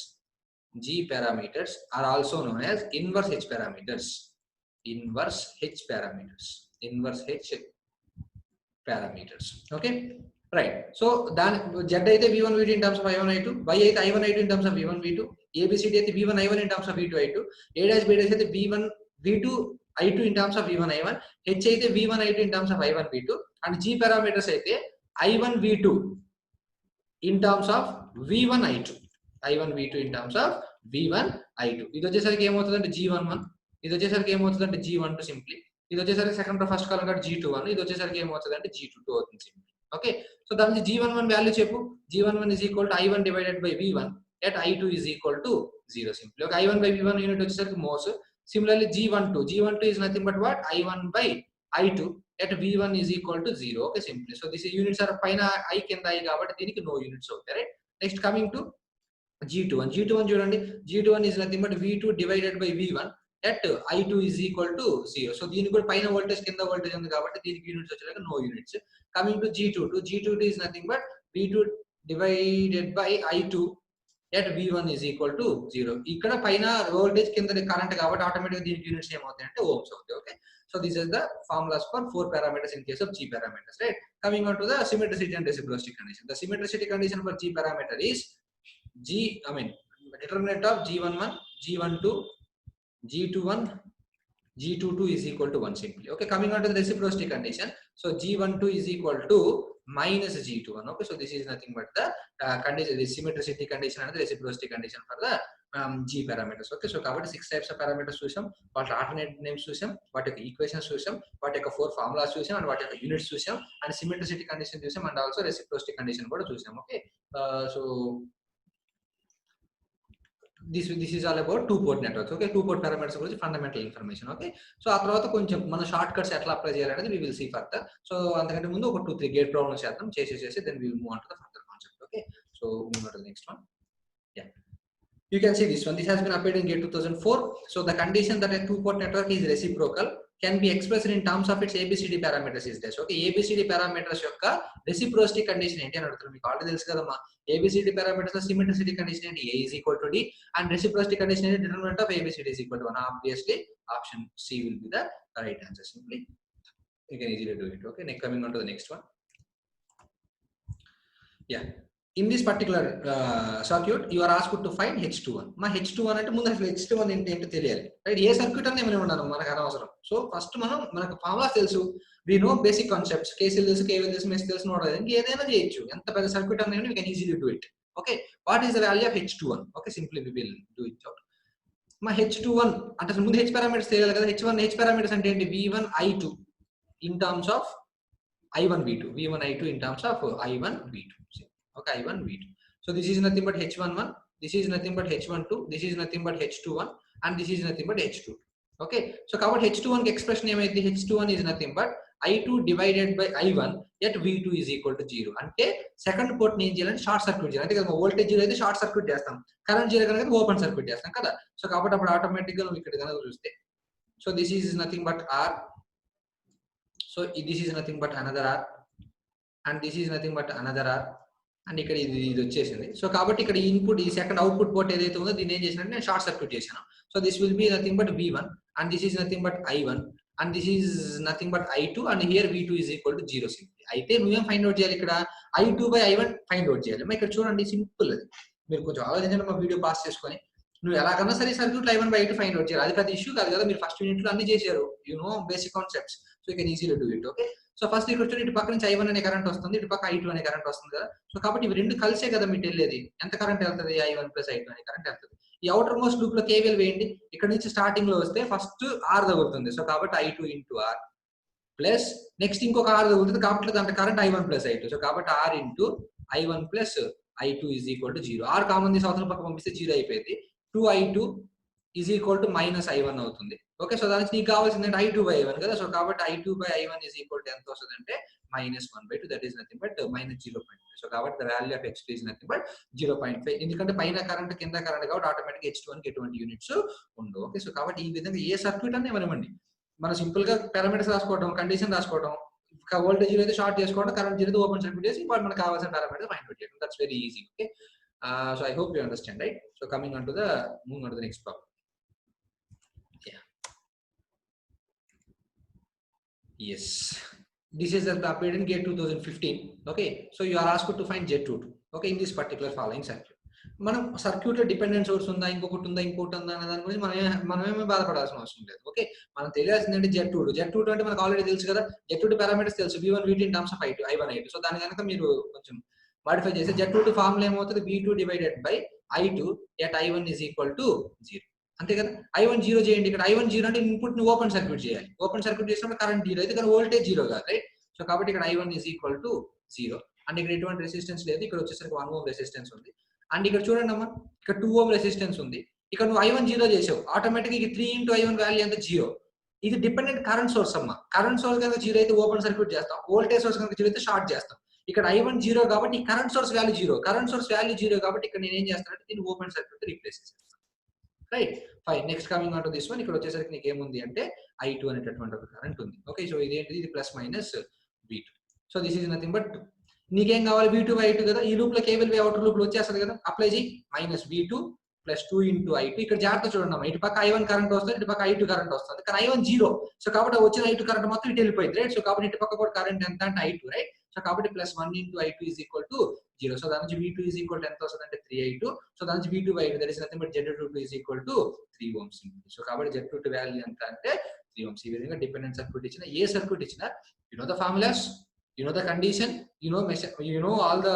are also known as inverse H parameters. Inverse H parameters. Okay, right. So దాని Z అయితే V1 V2 in terms of I1 I2, Y అయితే I1 I2 in terms of V1 V2, ABCD అయితే V1 I1 in terms of V2 I2, A' B' అయితే V1 V2 I2 in terms of V1 I1, H అయితే V1 I2 in terms of I1 V2, and G parameters అయితే I1 V2 in terms of V1 I2, I1 V2 in terms of V1 I2. ఇది వచ్చేసరికి ఏమవుతుందంటే G11, ఇది వచ్చేసరికి ఏమవుతుందంటే G12 సింప్లీ, ఇది వచ్చేసరికి సెకండ్ ఫస్ట్ కాలం కాబట్టి G21, ఇది వచ్చేసరికి ఏమవుతుందంటే G22 అవుతుంది సింప్లీ. ఓకే, సో దాని నుంచి G11 వాల్యూ చెప్పు. G11 is equal to I1 divided by V1 at I2 is equal to 0 simply. Okay, I1 by V1 unit వచ్చేసరికి మోస్. Similarly, G12 is nothing but what? I1 by I2 at V1 is equal to 0. Okay, simply. So these units are paina I kinda I kabatti deeniki no units avutayi, right? Next coming to G21. G21 చూడండి, G21 is nothing but V2 divided by V1 at I2 is equal to 0. So దీనికి కూడా పైన వోల్టేజ్ కింద వోల్టేజ్ ఉంది కాబట్టి దీనికి యూనిట్స్ వచ్చేలాగా no units. Coming to G22 is nothing but V2 divided by I2 at V1 is equal to 0. ఇక్కడ పైన వోల్టేజ్ కింద కరెంట్ కాబట్టి ఆటోమేటిక్ దీనికి యూనిట్స్ ఏమవుతాయి అంటే ఓమ్స్ అవుతాయి. Okay, so this is the formulas for 4 parameters in case of G parameters, right? Coming on to the symmetricity and reciprocity condition. The symmetricity condition for G parameter is determinant of G11, G12, G21, G22 is equal to 1 simply. Okay, coming on to the reciprocity condition. So G12 is equal to minus G21. Okay, so this is nothing but the condition, the symmetricity condition and the reciprocity condition for the G parameters. Okay, so covered 6 types of parameters చూసాం, వాటి alternate names చూసాం, వాటి యొక్క ఈక్వేషన్స్ చూసాం, వాటి యొక్క 4 ఫార్ములాస్ చూసాం, అండ్ వాటి యొక్క యూనిట్స్ చూసాం, అండ్ symmetricity condition చూసాం, అండ్ ఆల్సో reciprocity condition కూడా చూసాం. Okay, so this is all about two port networks. Okay, two port parameters గురించి fundamental information. Okay, so ఆ తర్వాత కొంచెం మన షార్ట్ కట్స్ ఎట్లా అప్లై చేయాలనేది we will see further. So అంతకంటే ముందు ఒక 2-3 గేట్ ప్రాబ్లమ్స్ చేద్దాం, చేసి then we will move on to the further concept. Okay, so move on to the next one. Yeah, you can see this one. This has been appeared in GATE 2004. So the condition that a two-port network is reciprocal can be expressed in terms of its ABCD parameters is this. Okay, ABCD parameters యొక్క reciprocity condition ఏంటి అని అడుగుతారు. మీకు ఆల్రెడీ తెలుసు కదమ్మా, ABCD parameters లో symmetricity condition ఏంటి? A is equal to D, and reciprocity condition ఏంటి? Determinant of ABCD is equal to 1. Obviously, option C will be the right answer. Simply, you can easily do it. Okay, next coming on to the next one. Yeah. In this particular circuit, you are asked to find H21. మా H21 అంటే ముందు అసలు H21 ఏంటో తెలియాలి, రైట్? ఏ సర్క్యూట్ అని ఏమైనా ఉన్నాను మనకు అనవసరం. సో ఫస్ట్ మనకు ఫార్ములాస్ తెలుసు, we know basic concepts, KCL తెలుసు, కేవీఎల్ తెలుసు, మెష్ తెలుసు, నోడ్ తెలుసు, ఏదైనా చేయొచ్చు. ఎంత పెద్ద సర్క్యూట్ అన్నా we can easily do it. Okay, what is the value of H21? Okay, simply we will do it out. మా H21 అంటే అసలు ముందు H పారామీటర్స్ తెలియాలి కదా. H పారామీటర్స్ అంటే ఏంటి? V1 I2 in terms of I1 V2, V1 I2 in terms of I1 V2. Okay, I1 V2. So this is nothing but H11, this is nothing but H12, this is nothing but H21, and this is nothing but H22. Okay, so covered H21 expression ఏమైంది? H21 is nothing but I2 divided by I1 yet V2 is equal to 0. అంటే సెకండ్ పోర్ట్ ని ఏం చేయాలంటే షార్ట్ సర్క్యూట్ చేయాలి. అంటే కదా వోల్టేజ్ జీరో అయితే షార్ట్ సర్క్యూట్ చేస్తాం, కరెంట్ జీరో కనుక ఓపెన్ సర్క్యూట్ చేస్తాం కదా. సో కాబట్టి అప్పుడు ఆటోమేటిక్ గా ఇక్కడ కనుక చూస్తే, so this is nothing but R, so this is nothing but another R, and this is nothing but another R, and ఇక్కడ ఇది వచ్చేసింది. సో కాబట్టి ఇక్కడ ఇన్పుట్, ఈ సెకండ్ అవుట్పుట్ పోర్ట్ ఏదైతే ఉందో దీన్ని ఏం చేసినట్టు నేను షార్ట్ సర్క్యూట్ చేశాను. So this will be nothing but V1, and this is nothing but I1, and this is nothing but I2, and here V2 is equal to 0 simply. అయితే నువ్వేం ఫైండ్ అవుట్ చేయాలి? ఇక్కడ I2 by I1 find out చేయాలి. ఇక్కడ చూడండి, సింపుల్ అది. మీరు కొంచెం ఆలోచించండి, మా వీడియో పాస్ చేసుకొని నువ్వు ఎలాగన్నా సరే circuit I1 by I2 find out చేయాలి. అది పెద్ద ఇష్యూ కాదు కదా, మీరు ఫస్ట్ యూనిట్ లో అన్ని చేశారు, you know basic concepts. So you can easily do it. Okay, so first ఇక్కడ వచ్చి ఇటు పక్క నుంచి I1 అనే కరెంట్ వస్తుంది, ఇటు పక్క I2 అనే కరెంట్ వస్తుంది కదా. సో కాబట్టి ఇవి రెండు కలిసే కదా మీకు వెళ్ళేది. ఎంత కరెంట్ వెళ్తుంది? I1 plus I2 అనే కరెంట్ వెళ్తుంది. ఈ అవుటర్ మోస్ట్ లూప్ లో కేవీఎల్ వేయండి. ఇక్కడ నుంచి స్టార్టింగ్ లో వస్తే ఫస్ట్ R తగులుతుంది. సో కాబట్టి I2 into R, plus next ఇంకొక R తగులుతుంది కాబట్టి దాంట్లో current I1 plus I2. So కాబట్టి R into I1 plus I2 is equal to 0. R common తీసి అవతల పక్క పంపిస్తే 0 అయిపోయింది. 2I2 is equal to minus I1 అవుతుంది. ఓకే, సో దానికి నీకు కావాల్సింది I2 బై I1 కదా. సో కాబట్టి I2 by I1 is equal to ఎంత వస్తుంది అంటే -1/2. That is nothing but -0.5. So కాబట్టి the value of x2 is nothing but 0.5. ఎందుకంటే పైన కరెంట్ కింద కరెంట్ కాబట్టి ఆటోమేటిక్ H2 కి ఎటువంటి యూనిట్స్ ఉండవు. ఓకే, సో కాబట్టి ఈ విధంగా ఏ సర్క్యూట్ అని ఇవ్వనివ్వండి, మనం సింపుల్ గా పారామీటర్స్ రాసుకోవడం, కండిషన్ రాసుకోవడం, వోల్టేజ్ అయితే షార్ట్ చేసుకోవడం, కరెంట్ జీరో ఓపెన్ సర్క్యూట్ చేసి ఇప్పుడు మనకు కావాల్సిన పారామీటర్స్ ఫైండ్ అవుట్ చేయడం. That's very easy. Okay, so I hope you understand, right? So coming on to the moving on to the next problem. Yes, this is appeared in GATE 2015. Okay, so you are asked to find Z22. Okay, in this particular following circuit. మనం సర్క్యూట్ లో డిపెండెంట్ సోర్స్ ఉందా, ఇంకొకటి ఉందా, ఇంకోటి ఉందా అనే దాని గురించి మనమేమీ బాధపడాల్సిన అవసరం లేదు. ఓకే, మనం తెలియాల్సింది అంటే Z22 అంటే మనకు ఆల్రెడీ తెలుసు కదా. Z22 పారామీటర్స్ తెలుసు, V1 V2 in terms of I1 I2. So దాని కనుక మీరు కొంచెం మాడిఫై చేస్తే Z22 ఫార్ములా ఏమవుతుంది, V2 divided by I2 at I1 is equal to 0. అంతే కదా. I1 0 చేయండి. ఇక్కడ I1 0 అంటే ఇన్పుట్ ని ఓపెన్ సర్క్యూట్ చేయాలి. ఓపెన్ సర్క్యూట్ చేసినప్పుడు కరెంట్ 0 అయితే కానీ వోల్టేజ్ 0 కాదు, రైట్? సో కాబట్టి ఇక్కడ I1 is equal to 0. And ఇక్కడ ఎటువంటి రెసిస్టెన్స్ లేదు. ఇక్కడ వచ్చేసరికి 1 ఓం రెసిస్టెన్స్ ఉంది. అండ్ ఇక్కడ చూడండి అమ్మా, ఇక్కడ 2 ఓం రెసిస్టెన్స్ ఉంది. ఇక్కడ నువ్వు I1 0 చేసావు, ఆటోమేటిక్ గా 3 ఇంటూ I1 వాల్యూ ఎంత 0. ఇది డిపెండెంట్ కరెంట్ సోర్స్ అమ్మా. కరెంట్ సోర్స్ కనుక 0 అయితే ఓపెన్ సర్క్యూట్ చేస్తాం, వోల్టేజ్ సోర్స్ కనుక 0 అయితే షార్ట్ చేస్తాం. ఇక్కడ I1 0 కాబట్టి current source value 0, current source value 0 కాబట్టి ఇక్కడ నేను ఏం చేస్తానంటే దీన్ని ఓపెన్ సర్క్యూట్ రీప్లేస్ చేస్తాను. Right, fine. Next coming on to this one. ఇక్కడ వచ్చేసరికి నీకు ఏముంది అంటే I2 అనేటటువంటి ఒక కరెంట్ ఉంది. ఓకే, సో ఇదేంటిది, ఇది plus minus V2. So this is nothing but నీకేం కావాలి, V2 బై I2 కదా. ఈ లూప్ లో కేవల్ అవుటర్ లూప్ లో వచ్చేస్తుంది కదా, అప్లై చేయి. -V2 plus 2 into I2. ఇక్కడ జాగ్రత్త చూడండి, ఇటు పక్క I1 కరెంట్ వస్తుంది, ఇటు పక్క I2 కరెంట్ వస్తుంది. కానీ I1 0, సో కాబట్టి వచ్చిన I2 కరెంట్ మొత్తం ఇటు వెళ్ళిపోయింది, రైట్? సో కాబట్టి ఇటు పక్క కూడా కరెంట్ ఎంత అంటే I2, రైట్? సో కాబట్టి +1 into I2 is equal to 0. So దాని నుంచి V2 ఈజ్ ఈక్వల్ టు ఎంత వస్తుంది అంటే 3I2. సో దాని నుంచి V2 by I2 that is nothing but Z22 is equal to 3 ohms. So కాబట్టి Z22 వాల్యూ ఎంత అంటే 3 ఓమ్స్. ఈ విధంగా డిపెండెంట్ సర్క్యూట్ ఇచ్చిన, ఏ సర్క్యూట్ ఇచ్చినా you know the formulas, you know the condition, you know all the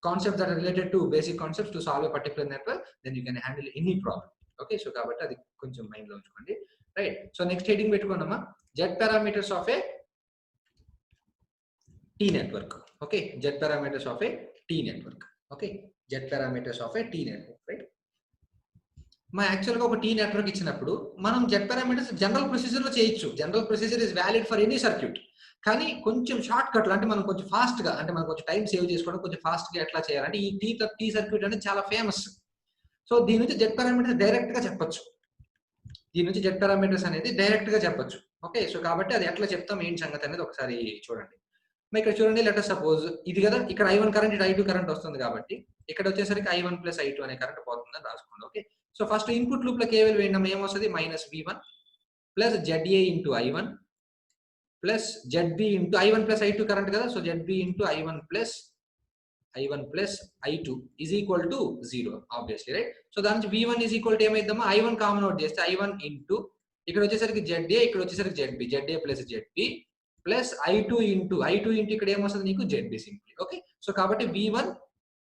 concepts that are related to basic concepts to solve a particular network, then you can handle any problem. Okay, so kabatti adi koncham mind lo unchukondi, right? So next heading pettukondama, Z parameters of a T network. Okay, Z parameters of a T network. Okay, Z parameters of a T network, right? మా యాక్చువల్గా ఒక T నెట్వర్క్ ఇచ్చినప్పుడు మనం Z పారామీటర్స్ జనరల్ ప్రొసీజర్ లో చేయొచ్చు. General procedure is valid for any circuit. కానీ కొంచెం షార్ట్ కట్లు అంటే మనం కొంచెం ఫాస్ట్ గా, అంటే మనం కొంచెం టైం సేవ్ చేసుకోవడం, కొంచెం ఫాస్ట్ గా ఎట్లా చేయాలంటే ఈ టీ సర్క్యూట్ అనేది చాలా ఫేమస్. సో దీని నుంచి Z పారామీటర్స్ డైరెక్ట్ గా చెప్పొచ్చు. దీని నుంచి Z పారామీటర్స్ అనేది డైరెక్ట్ గా చెప్పొచ్చు. ఓకే, సో కాబట్టి అది ఎట్లా చెప్తాం ఏంటి సంగతి అనేది ఒకసారి చూడండి. మరి ఇక్కడ చూడండి, లెట్ us సపోజ్ ఇది కదా, ఇక్కడ I1 కరెంట్, ఇటు I2 కరెంట్ వస్తుంది కాబట్టి ఇక్కడ వచ్చేసరికి I1 ప్లస్ I2 అనే కరెంట్ పోతుందని రాసుకోండి. Okay, so first input loop లో కేవలం వేయడం ఏమొస్తుంది, -V1 plus ZA into I1 plus ZB into I1 plus I2 current కదా. So ZB into I1 plus I2 is equal to 0 obviously, right? So దాని నుంచి V1 ఈజ్ ఈక్వల్ టు ఏమైందమ్మా, I1 కామన్ అవుట్ చేస్తే I1 ఇంటూ ఇక్కడ వచ్చేసరికి ZA, ఇక్కడ వచ్చేసరికి ZB, ZA plus ZB plus I2 into ఇక్కడ ఏమొస్తుంది నీకు ZB సింప్లీ. ఓకే, సో కాబట్టి V1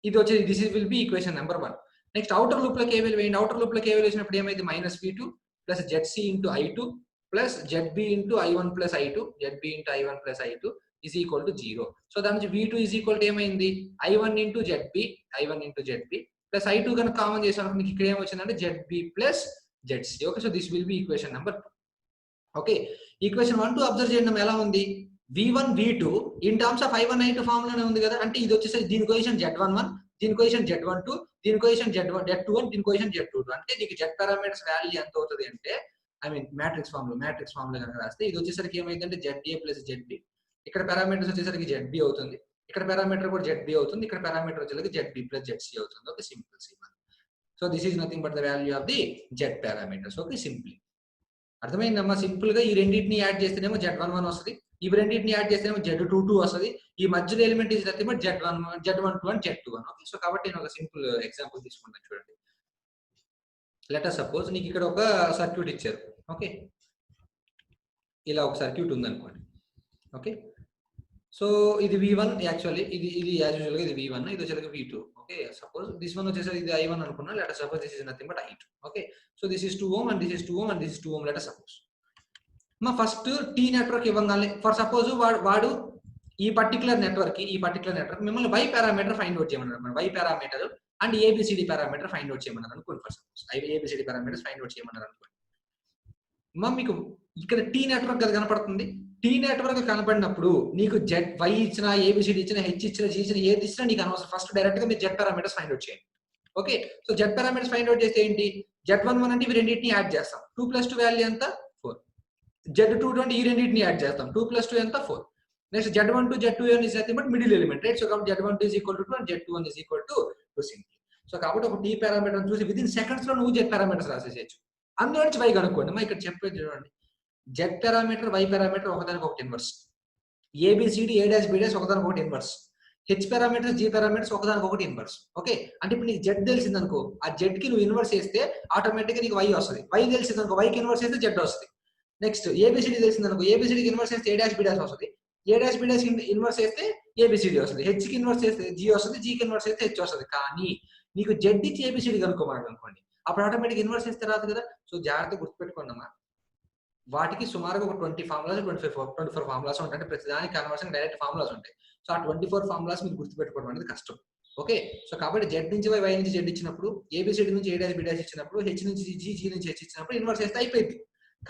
ఇది వచ్చేది, this will be equation number 1. Next outer loop లో కేవలం వేయండి. అవుటర్ లూప్ లో కేవలం వేసినప్పుడు ఏమైంది, -V2 plus ZC into I2 plus ZB into I1 plus I2, ZB into I1 plus I2 is equal to 0. So దాని నుంచి V2 ఈజ్ ఈక్వల్ టు ఏమైంది, I1 into ZB plus I2 కనుక కామన్ చేసాను మీకు ఇక్కడ ఏమొచ్చిందంటే ZB plus ZC. Okay, so this will be equation number 2. Okay, equation 1 2 observe చేయడం ఎలా ఉంది, V1 V2 in terms of I1 I2 ఫార్ములానే ఉంది కదా. అంటే ఇది వచ్చేసరికి దీని కొలిషన్ Z11, దీని కొలిషన్ Z12, దీని కొలిషన్ Z21, దీని కొలిషన్ Z22. అంటే నీకు Z పారామీటర్స్ వాల్యూ ఎంత అవుతుంది అంటే, ఐ మీన్ మ్యాట్రిక్స్ ఫార్ములా కనుక రాస్తే ఇది వచ్చేసరికి ఏమైందంటే ZA ప్లస్ ZB, ఇక్కడ పారామీటర్స్ వచ్చేసరికి ZB అవుతుంది, ఇక్కడ పారామీటర్ కూడా ZB అవుతుంది, ఇక్కడ పారామీటర్ వచ్చేసరికి ZB ప్లస్ ZC అవుతుంది. Okay, simple. So this is nothing but the value of the Z parameters. Okay, simply అర్థమైందమ్మా. సింపుల్ గా ఈ రెండింటిని యాడ్ చేస్తేనేమో Z11 వస్తుంది, ఇవి రెండింటిని యాడ్ చేస్తేనేమో Z22 వస్తుంది. ఈ మధ్యలో element is nothing but Z12 and Z21. Okay, so కాబట్టి నేను ఒక సింపుల్ ఎగ్జాంపుల్ తీసుకుంటాను చూడండి. లెట్ us సపోజ్ నీకు ఇక్కడ ఒక సర్క్యూట్ ఇచ్చారు. ఓకే, ఇలా ఒక సర్క్యూట్ ఉందనుకోండి. ఓకే, సో ఇది V1, యాక్చువల్లీ ఇది యాజ్ యూజువల్ గా ఇది V1, ఇది వచ్చేసరికి V2. Okay, suppose this one వచ్చేసరికి ఇది I1 అనుకున్నా. Let us suppose this is nothing but I2. Okay, so this is 2 ohm and this is 2 ohm and this is 2 ohm. Let us suppose మా ఫస్ట్ టీ నెట్వర్క్ ఇవ్వగానే ఫర్ సపోజ్ వాడు ఈ పర్టికులర్ నెట్వర్క్ మిమ్మల్ని వై పారామీటర్ ఫైండ్ అవుట్ చేయమన్నారు. Y parameter and ABCD parameter find out చేయమన్నారు అనుకోండి. For suppose ABCD parameters find out చేయమన్నారు అనుకోండి. మీకు ఇక్కడ టీ నెట్వర్క్ అది కనపడుతుంది. టీ నెట్వర్క్ కనపడినప్పుడు నీకు జెడ్ వై ఇచ్చినా, ఏబిసిడి ఇచ్చినా, హెచ్ ఇచ్చినా, జీ ఇచ్చినా, ఏది ఇచ్చినా నీకు అనవసరం. ఫస్ట్ డైరెక్ట్ గా మీరు జెడ్ పారామీటర్స్ ఫైండ్ అవుట్ చేయండి. Okay, so Z parameters find out చేస్తే ఏంటి, Z11 అంటే ఇవి రెండింటిని యాడ్ చేస్తాం. 2+2 వాల్యూ ఎంత 4. Z22 అంటే ఈ రెండింటిని యాడ్ చేస్తాం. 2+2 ఎంత 4. Next Z12 Z21 is nothing but middle element, right? So కాబట్టి Z12 is equal to 2 and Z21 is equal to 2 simple. So కాబట్టి ఒక టీ పారామీటర్ చూసి విత్ ఇన్ సెకండ్స్ లో నువ్వు జెడ్ పారామీటర్స్ రాసేసేయచ్చు. అందులో నుంచి వై కనుక్కోండి. మా ఇక్కడ చెప్పేది చూడండి, జెడ్ పారామీటర్ వై పారామీటర్ ఒకదానికి ఒకటి inverse, ABCD A dash B dash ఒకదానికి ఒకటి inverse, H parameters G parameters ఒకదానికి ఒకటి ఇన్వర్స్. ఓకే, అంటే ఇప్పుడు నీకు జెడ్ తెలిసింది అనుకో, ఆ జెడ్ కి నువ్వు ఇన్వర్స్ చేస్తే ఆటోమేటిక్ గా నీకు వై వస్తుంది. వై తెలిసింది అనుకో, వైకి ఇన్వర్స్ చేస్తే జెడ్ వస్తుంది. నెక్స్ట్ ఏబిసిడి తెలిసింది అనుకో, ఏబిసిడికి ఇన్వర్స్ చేస్తే ఏ డాష్ బి డాష్ వస్తుంది. ఏ డాష్ బి డాష్ ఇన్వర్స్ చేస్తే ఏబిసిడి వస్తుంది. హెచ్ కి ఇన్వర్స్ చేస్తే జీ వస్తుంది. జీకి ఇన్వర్స్ చేస్తే హెచ్ వస్తుంది. కానీ నీకు జెడ్ ఇచ్చి ఏబిసిడి కనుక్కోమన్నాడు అనుకోండి, అప్పుడు ఆటోమేటిక్ ఇన్వర్స్ చేస్తే రాదు కదా. సో జాగ్రత్తగా గుర్తుపెట్టుకోండి అమ్మా, వాటికి సుమారుగా ఒక 20 ఫార్ములాస్ 24 ఫార్ములాస్ ఉంటాయి. అంటే ప్రతి దానికి కన్వర్షన్ డైరెక్ట్ ఫార్ములాస్ ఉంటాయి. సో ఆ 24 ఫార్ములాస్ మీరు గుర్తుపెట్టుకోవడం అనేది కష్టం. ఓకే, సో కాబట్టి జెడ్ నుంచి వై నుంచి జెడ్ ఇచ్చినప్పుడు, ఏబిసిడి నుంచి ఏ డాష్ బి డాష్ ఇచ్చినప్పుడు, హెచ్ నుంచి జీ, జీ నుంచి హెచ్ ఇచ్చినప్పుడు ఇన్వర్స్ చేస్తే అయిపోయింది.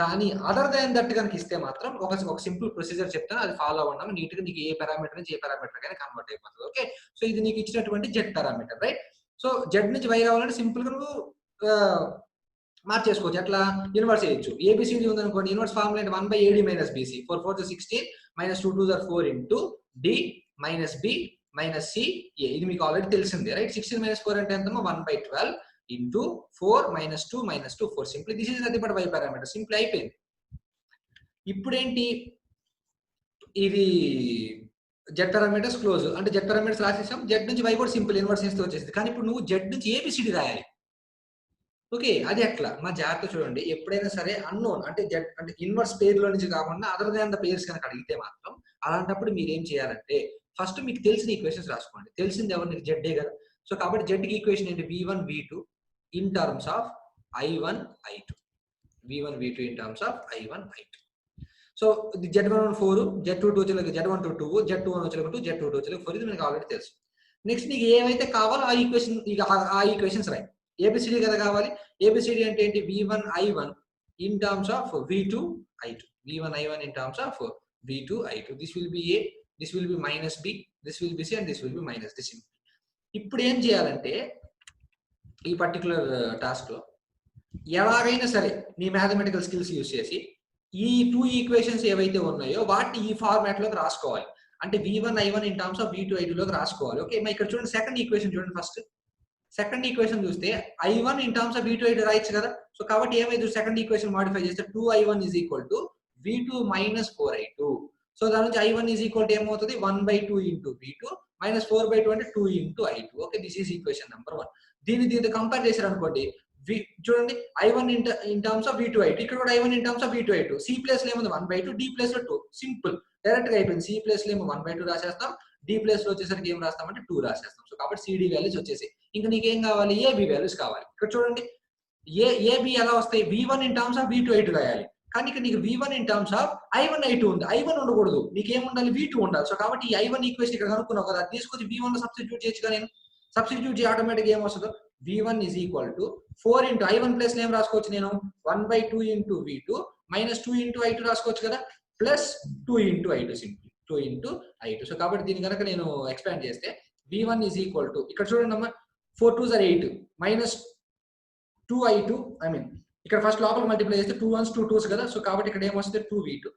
కానీ అదర్ దాన్ దట్ కనుక ఇస్తే మాత్రం ఒక సింపుల్ ప్రొసీజర్ చెప్తాను, అది ఫాలో అవ్వడం నీట్ గా నీకు ఏ పారామీటర్ నుంచి ఏ పారామీటర్ కానీ కన్వర్ట్ అయిపోతుంది. ఓకే, సో ఇది నీకు ఇచ్చినటువంటి Z parameter, right? So Z నుంచి వై రావాలంటే సింపుల్ గా నువ్వు మార్చేసుకోవచ్చు. ఎట్లా ఇన్వర్స్ చేయొచ్చు. ఏబిసిడి ఉందనుకోండి, ఇన్వర్స్ ఫార్ములా అంటే 1/AD - BC, 4 4 16 -2 2 4 into D minus B minus C A. ఇది మీకు ఆల్రెడీ తెలిసిందే, రైట్? 16 - 4 అంటే ఎంతమో 1/12 ఇంటూ 4 - 2 - 2 4. Simple, this is nothing but Y parameter. Simple అయిపోయింది. ఇప్పుడేంటి, ఇది జెడ్ పారామీటర్స్ క్లోజ్, అంటే జెడ్ పారామీటర్స్ రాసేసాం. జెడ్ నుంచి వై కూడా సింపుల్ ఇన్వర్స్ చేస్తే వచ్చేసింది. కానీ ఇప్పుడు నువ్వు జెడ్ నుంచి ఏబిసిడి రాయాలి. ఓకే, అది ఎట్లా మా జాగ్రత్త చూడండి. ఎప్పుడైనా సరే అన్నోన్ అంటే జెడ్ అంటే ఇన్వర్స్ పేర్లో నుంచి కాకుండా అదర్ దాన్ ద పేర్స్ కనుక అడిగితే మాత్రం అలాంటప్పుడు మీరు ఏం చేయాలంటే ఫస్ట్ మీకు తెలిసిన ఈక్వేషన్స్ రాసుకోండి. తెలిసింది ఎవరు, నీకు జెడ్డే కదా. సో కాబట్టి జెడ్ కి ఈక్వేషన్ ఏంటి, v1 v2 in terms of i1 i2, v1 v2 in terms of i1 i2. So Z11 4, Z22 వచ్చేలకు Z12 2, Z21 వచ్చేలకు 2, Z22 వచ్చేలకు 4. ఇది మనకు ఆల్రెడీ తెలుసు. నెక్స్ట్ నీకు ఏవైతే కావాలో ఆ ఈక్వేషన్, ఇక ఆ ఈక్వేషన్స్ రాయి. ఏబిసిడి కదా కావాలి. ఏబిసిడి అంటే ఏంటి, v1 i1 in terms of v2 i2, v1 i1 in terms of v2 i2. This will be a, this will be minus b, this will be c and this will be minus d. Simple. ఇప్పుడు ఏం చేయాలంటే ఈ పర్టికులర్ టాస్క్ లో ఎలాగైనా సరే నీ మ్యాథమెటికల్ స్కిల్స్ యూస్ చేసి ఈ 2 ఈక్వేషన్స్ ఏవైతే ఉన్నాయో వాటిని ఈ ఫార్మాట్ లోకి రాసుకోవాలి. అంటే v1 i1 in terms of v2 i2 లోకి రాసుకోవాలి. ఓకే, ఇక్కడ చూడండి సెకండ్ ఈక్వేషన్ చూడండి. ఫస్ట్ సెకండ్ ఈక్వేషన్ చూస్తే i1 in terms of v2 i2 రాయొచ్చు కదా. సో కాబట్టి ఏమైతే సెకండ్ ఈక్వేషన్ మాడిఫై చేస్తే 2i1 is equal to v2 minus 4i2. So దాని నుంచి i1 is equal to ఏమవుతుంది, 1/2 into v2 minus 4/2 అంటే 2 into i2. Okay, this is equation number 1. దీనితో కంపేర్ చేశారు అనుకోండి, చూడండి i1 in terms of v2 i2, ఇక్కడ కూడా i1 in terms of v2 i2. c place లో ఏముంది 1/2, d ప్లేస్ లో 2. సింపుల్, డైరెక్ట్ గా అయిపోయింది. c ప్లేస్ లో ఏమో 1/2 రాసేస్తాం, d ప్లేస్ లో వచ్చేసరికి ఏం రాస్తామంటే 2 రాసేస్తాం. సో కాబట్టి cd వాల్యూస్ వచ్చేసి ఇంకా నీకేం కావాలి, ab వాల్యూస్ కావాలి. ఇక్కడ చూడండి ab ఎలా వస్తాయి, v1 in terms of v2 i2 రాయాలి. కానీ ఇక్కడ నీకు v1 in terms of i1 i2 ఉంది. i1 ఉండకూడదు, నీకేం ఉండాలి, v2 ఉండాలి. సో కాబట్టి ఈ i1 ఈక్వేషన్ ఇక్కడ కనుక్కున్నావు కదా, అది తీసుకొచ్చి v1 లో సబ్స్టిట్యూట్ చేయొచ్చుగా. నేను సబ్స్టిట్యూట్ చేసి ఆటోమేటిక్ ఏం వస్తుందో, v1 is equal to 4 into i1 plus ఏం రాసుకోవచ్చు నేను, 1/2 into v2 minus 2 into i2 రాసుకోవచ్చు కదా, plus 2 into i2. Simple 2 into i2. So కాబట్టి దీన్ని కనుక నేను ఎక్స్పాండ్ చేస్తే v1 is equal to, ఇక్కడ చూడండి అమ్మా, 4 2s are 8 minus 2i2, I mean ఇక్కడ ఫస్ట్ లోపల మల్టిప్లై చేస్తే 2 1s 2 2s కదా. సో కాబట్టి ఇక్కడ ఏమొస్తుంది 2v2,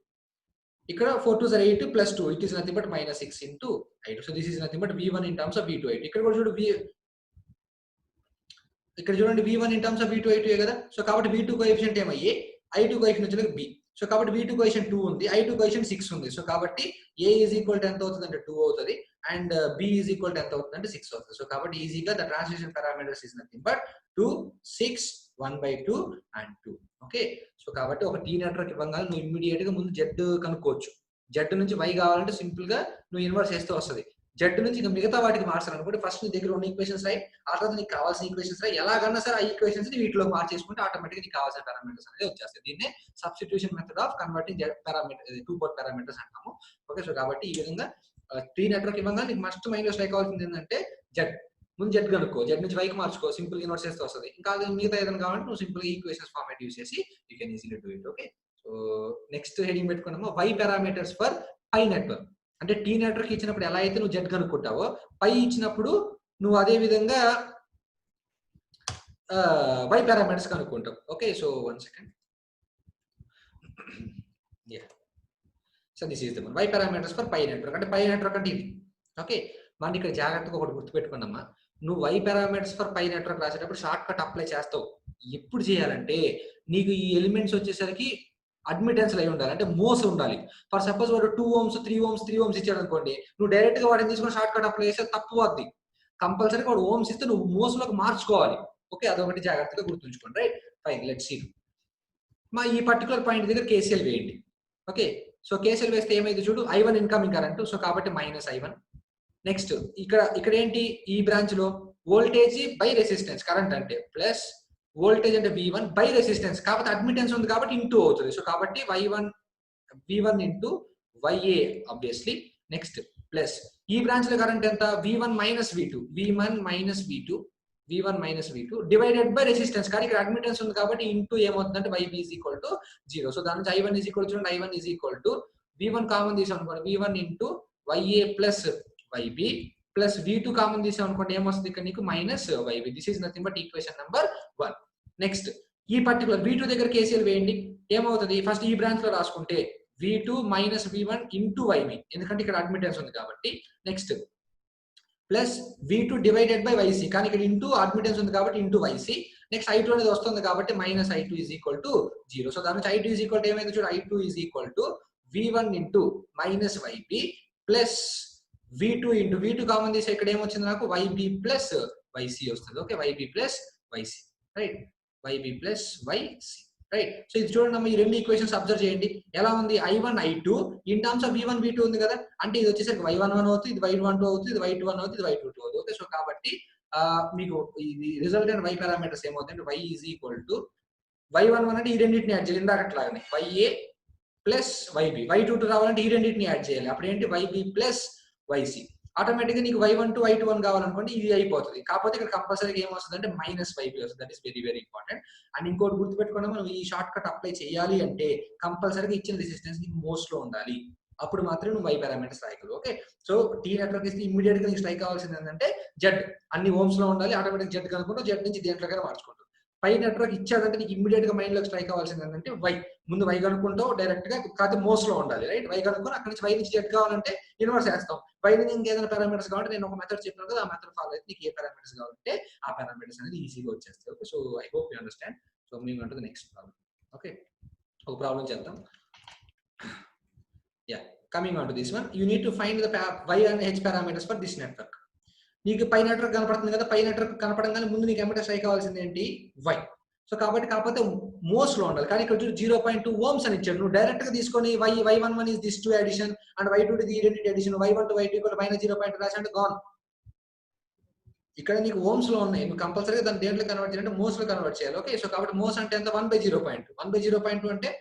ఇక్కడ 4 2s are 8 plus 2, it is nothing but minus 6 into i2. So this is nothing but v1 in terms of v2 i2. ఇక్కడ కూడా చూడు ఇక్కడ చూడండి v1 in terms of v2 i2 కదా. సో కాబట్టి v2 కోఎఫిషియంట్ ఏమయ్యి, i2 కోఎఫిషియంట్ వచ్చేసరికి b. సో కాబట్టి v2 కోఎఫిషియంట్ 2 ఉంది, i2 కోఎఫిషియంట్ 6 ఉంది. సో కాబట్టి a is equal to ఎంత అవుతుంది అంటే 2 అవుతుంది, and b is equal to ఎంత అవుతుంది అంటే 6 అవుతుంది. సో కాబట్టి ఈజీగా the translation parameters is nothing but 2 6 1/2 and 2. Okay, so కాబట్టి ఒక టీ నెట్వర్క్ ఇవ్వగానే నువ్వు ఇమ్మీడియట్ గా ముందు జెడ్ కనుక్కోవచ్చు. జెడ్ నుంచి వై కావాలంటే సింపుల్ గా నువ్వు ఇన్వర్స్ చేస్తే వస్తుంది. జెడ్ నుంచి ఇంకా మిగతా వాటికి మార్చాలనుకుంటే ఫస్ట్ నీ దగ్గర ఉన్న ఈక్వేషన్స్ రాయి, ఆ తర్వాత నీకు కావాల్సిన ఈక్వేషన్స్ రాయి, ఎలాగన్నా సరే ఆ ఈక్వేషన్స్ ని వీటిలో మార్చేసుకుంటే ఆటోమేటిక్గా నీకు కావాల్సిన పారామీటర్స్ అనేది వచ్చేస్తాయి. దీన్నే substitution method of converting Z parameter, two port parameters అంటాము. ఓకే, సో కాబట్టి ఈ విధంగా ట్రీ నెట్వర్క్ ఇవ్వగా నీకు మస్ట్ మైండ్ లో స్ట్రైక్ అవ్వాల్సింది ఏంటంటే జెడ్. ముందు జెడ్ కనుక్కో, జెడ్ నుంచి వైకి మార్చుకో, సింపుల్ ఇన్వర్స్ చేస్తే వస్తుంది. ఇంకా మిగతా ఏదైనా కావాలంటే నువ్వు సింపుల్ ఈక్వేషన్స్ ఫార్మాట్ యూస్ చేసి you can easily do it. Okay, so next heading పెట్టుకున్నాము Y parameters for pi network. అంటే టీ నెట్వర్క్ ఇచ్చినప్పుడు ఎలా అయితే నువ్వు జెడ్ కనుక్కుంటావో, పై ఇచ్చినప్పుడు నువ్వు అదే విధంగా వై పారామీటర్స్ కనుక్కుంటావు. Okay, so 1 second. So this is the one Y parameters for pi network. అంటే పై నెట్వర్క్ అంటే ఇది. ఓకే, మనం ఇక్కడ జాగ్రత్తగా ఒకటి గుర్తుపెట్టుకున్నామా, నువ్వు Y parameters for pi network రాసేటప్పుడు షార్ట్ కట్ అప్లై చేస్తావు. ఎప్పుడు చేయాలంటే నీకు ఈ ఎలిమెంట్స్ వచ్చేసరికి అడ్మిటెన్స్ అయి ఉండాలి, అంటే మోస్ ఉండాలి. ఫర్ సపోజ్ వాడు 2 ohms 3 ohms 3 ohms ఇచ్చాడు అనుకోండి, నువ్వు డైరెక్ట్ గా వాడిని తీసుకొని షార్ట్ కట్ అప్లై చేస్తే తప్పు వద్ది. కంపల్సరీగా వాడు ఓమ్స్ ఇస్తే నువ్వు మోస్ లోకి మార్చుకోవాలి. ఓకే, అదొకటి జాగ్రత్తగా గుర్తుంచుకోండి. Right, fine, let's see. మా ఈ పర్టికులర్ పాయింట్ దగ్గర కేసీఎల్ వేయండి. ఓకే, సో కేసీఎల్ వేస్తే ఏమైంది చూడు, I1 ఇన్కమింగ్ కరెంట్, సో కాబట్టి -I1. నెక్స్ట్ ఇక్కడ ఏంటి, ఈ బ్రాంచ్ లో వోల్టేజ్ బై రెసిస్టెన్స్, కరెంట్ అంటే ప్లస్ వోల్టేజ్ అంటే V1 బై రెసిస్టెన్స్, కాబట్టి అడ్మిటెన్స్ ఉంది కాబట్టి ఇంటూ అవుతుంది. సో కాబట్టి V1 into YA obviously. Next plus ఈ బ్రాంచ్ లో కరెంట్ ఎంత, V1 minus V2 divided by resistance, కానీ ఇక్కడ అడ్మిటెన్స్ ఉంది కాబట్టి ఇంటూ ఏమవుతుందంటే YB is equal to 0. So దాని నుంచి I1 ఈజ్ ఈక్వల్ చూడండి, I1 is equal to V1 common తీసాం అనుకోండి, V1 into YA plus YB plus V2 common తీసాం అనుకోండి, ఏమొస్తుంది ఇక్కడ నీకు -YB. This is nothing but equation number 1. Next ఈ పర్టికులర్ V2 దగ్గర కేసీఎల్ వేయండి, ఏమవుతుంది, ఫస్ట్ ఈ బ్రాంచ్ లో రాసుకుంటే V2 minus V1 into YB, ఎందుకంటే ఇక్కడ అడ్మిటెన్స్ ఉంది కాబట్టి. Next plus V2 divided by YC, కానీ ఇక్కడ ఇంటూ అడ్మిటెన్స్ ఉంది కాబట్టి ఇంటూ YC. నెక్స్ట్ I2 అనేది వస్తుంది కాబట్టి -I2 is equal to 0. So దాని నుంచి I2 ఈజ్ ఈక్వల్ టు ఏమైంది చూడు, I2 is equal to V1 into -YB plus V2 into V2 common తీసి ఇక్కడ ఏమొచ్చింది నాకు, YB ప్లస్ YC వస్తుంది. Okay, YB plus YC, right, YB plus YC, right. So ఇది చూడండి అమ్మ, ఈ రెండు ఈక్వేషన్స్ అబ్జర్వ్ చేయండి ఎలా ఉంది, I1 I2 in terms of V1 V2 ఉంది కదా, అంటే ఇది వచ్చేసరికి Y11 అవుతుంది, ఇది Y12 అవుతుంది, ఇది Y21 అవుతుంది, ఇది Y22 అవుతుంది. ఓకే, సో కాబట్టి మీకు ఇది రిజల్టెంట్ Y పారామీటర్స్ ఏమవుతుంది, Y is equal to Y11 అంటే ఈ రెండింటిని యాడ్ చేయాలి ఇందాకట్లాగానే, YA ప్లస్ YB. Y22 రావాలంటే ఈ రెండింటిని యాడ్ చేయాలి, అప్పుడు ఏంటి YB ప్లస్ YC. ఆటోమేటిక్ గా నీకు Y12 Y21 కావాలనుకోండి, ఇది అయిపోతుంది. కాకపోతే ఇక్కడ కంపల్సరీగా ఏమొస్తుంది అంటే -YB వస్తుంది. That is very very important. And ఇంకోటి గుర్తుపెట్టుకోండి, మనం ఈ షార్ట్ కట్ అప్లై చేయాలి అంటే కంపల్సరీగా ఇచ్చిన రెసిస్టెన్స్ నీకు మోస్ట్ లో ఉండాలి, అప్పుడు మాత్రమే నువ్వు Y పారామీటర్స్ రాయగలవు. ఓకే, సో టీ నెట్వర్క్ ఇస్తే ఇమ్మీడియట్ గా నీకు స్ట్రైక్ కావాల్సింది ఏంటంటే జెడ్, అన్ని ఓమ్స్ లో ఉండాలి, ఆటోమేటిక్ జెడ్ కనుకుంటూ జెడ్ నుంచి దేంట్లోకైనా మార్చుకుంటావు. పై నెట్వర్క్ ఇచ్చాడంటే నీకు ఇమ్మీడియట్ గా మైండ్ లోకి స్ట్రైక్ అవ్వాల్సింది ఏంటంటే Y. ముందు Y కనుక్కుంటావు డైరెక్ట్ గా, కాకపోతే మోస్ట్ లో ఉండాలి, రైట్. Y కనుక్కొని అక్కడ నుంచి Y నుంచి జెడ్ కావాలంటే ఇన్వర్స్ చేస్తాం. Y నుంచి ఇంకేదైనా పారామీటర్స్ కావాలంటే నేను ఒక మెథడ్ చెప్పాను కదా, ఆ మెథడ్ ఫాలో అయితే నీకు ఏ పారామీటర్స్ కావాలంటే ఆ పారామీటర్స్ అనేది ఈజీగా వచ్చేస్తాయి. Okay, so I hope you understand. So moving on to the next problem. Okay, ఒక ప్రాబ్లం చేద్దాం. Yeah, coming on to this one, you need to find the Y and H parameters for this network. నీకు పై నెట్వర్క్ కనపడుతుంది కదా, పై నెట్వర్క్ కనపడంగానే ముందు నీకు ఎమ్మటే స్ట్రైక్ కావాల్సింది ఏంటి, Y. సో కాబట్టి కాకపోతే మోస్ట్ లో ఉండాలి, కానీ ఇక్కడ 0.2 ohms అని ఇచ్చాడు. నువ్వు డైరెక్ట్ గా తీసుకొని Y11 is this 2 addition and Y2 is the identity addition, Y1 to Y2 equal -0.2 రాసి అంటే గాన్. ఇక్కడ నీకు ఓమ్స్ లో ఉన్నాయి, నువ్వు కంపల్సరీగా దాన్ని దేంట్లో కన్వర్ట్ చేయాలంటే మోస్ లో కన్వర్ట్ చేయాలి. ఓకే, సో కాబట్టి మోస్ అంటే ఎంత, 1/0.2. 1/0.2 అంటే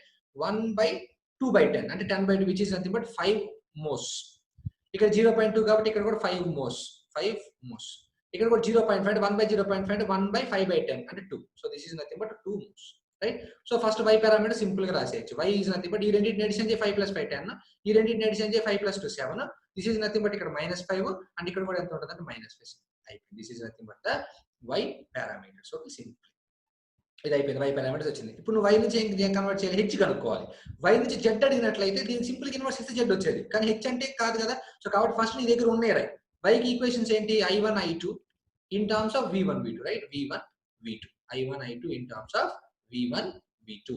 1/2/10 అంటే 10/2, విచ్ ఇస్ నథింగ్ బట్ 5 మోస్. ఇక్కడ 0.2 కాబట్టి ఇక్కడ కూడా 5 మోస్. ఇక్కడ కూడా 0.5 అంటే 1/0.5 అంటే 1/5/10 అంటే 2. So this is nothing but 2 mhos, right. So first Y parameter simple గా రాసేయచ్చు. Y ఈజ్ నథింగ్ బట్ ఈ రెండింటిని అడిషన్ చేయి 5 + 5 10, ఈ రెండింటిని అడిషన్ చేయి 5 + 2 7. దిస్ ఈజ్ నథింగ్ బట్ ఇక్కడ -5 అండ్ ఇక్కడ కూడా ఎంత ఉంటుంది అంటే -5 అయిపోయింది. This is nothing but the Y parameters. Okay, simple ఇది అయిపోయింది. Y పారామీటర్స్ వచ్చింది. ఇప్పుడు నువ్వు Y నుంచి ఏం కన్వర్ట్ చేయాలి, H కనుక్కోవాలి. Y నుంచి Z అడిగినట్లయితే దీనికి సింపుల్ గా ఇన్వర్స్ ఇస్తే Z వచ్చేది, కానీ H అంటే కాదు కదా. సో కాబట్టి ఫస్ట్ నీ దగ్గర ఉన్నాయి రైట్. Y కి ఈక్వేషన్స్ ఏంటి, I1 I2 in terms of V1 V2, right. V1 V2, I1 I2 in terms of V1 V2,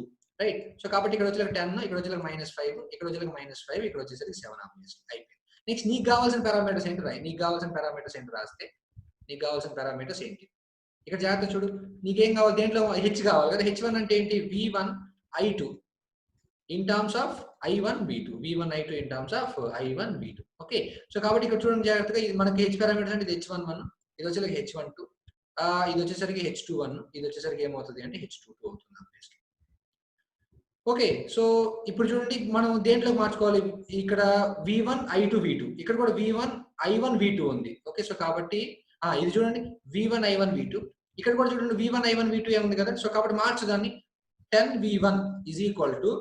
right. So కాబట్టి ఇక్కడ వచ్చేసరికి 10, ఇక్కడ వచ్చేసరికి -5, ఇక్కడ వచ్చేసరికి -5, ఇక్కడ వచ్చేసరికి 7 ఆబ్వియస్లీ అయిపోయింది. నెక్స్ట్ నీకు కావాల్సిన పారామీటర్స్ ఏంటి రాయి. నీకు కావాల్సిన పారామీటర్స్ ఏంటి రాస్తే నీకు కావాల్సిన పారామీటర్స్ ఏంటి, ఇక్కడ జాగ్రత్త చూడు. నీకేం కావాలి, దేంట్లో H కావాలి కదా. H1 అంటే ఏంటి, V1 I2 in terms of I1 V2, V1 I2 in terms of I1 V2. Okay. So కాబట్టి ఇక్కడ చూడండి జాగ్రత్తగా, ఇది మనకి హెచ్ పారామీటర్స్ అంటే ఇది H11, ఇది వచ్చేసరికి H12, ఇది వచ్చేసరికి H21, ఇది వచ్చేసరికి ఏమవుతుంది అంటే H22 అవుతుంది నెక్స్ట్. ఓకే. సో ఇప్పుడు చూడండి మనం దేంట్లోకి మార్చుకోవాలి? ఇక్కడ V1, I2, V2. ఇక్కడ కూడా V1, I1, V2 ఉంది. ఓకే. సో కాబట్టి ఇది చూడండి V1, I1, V2. ఇక్కడ కూడా చూడండి V1, I1, V2 ఏముంది కదా! సో కాబట్టి మార్చుదాన్ని 10V1 is equal to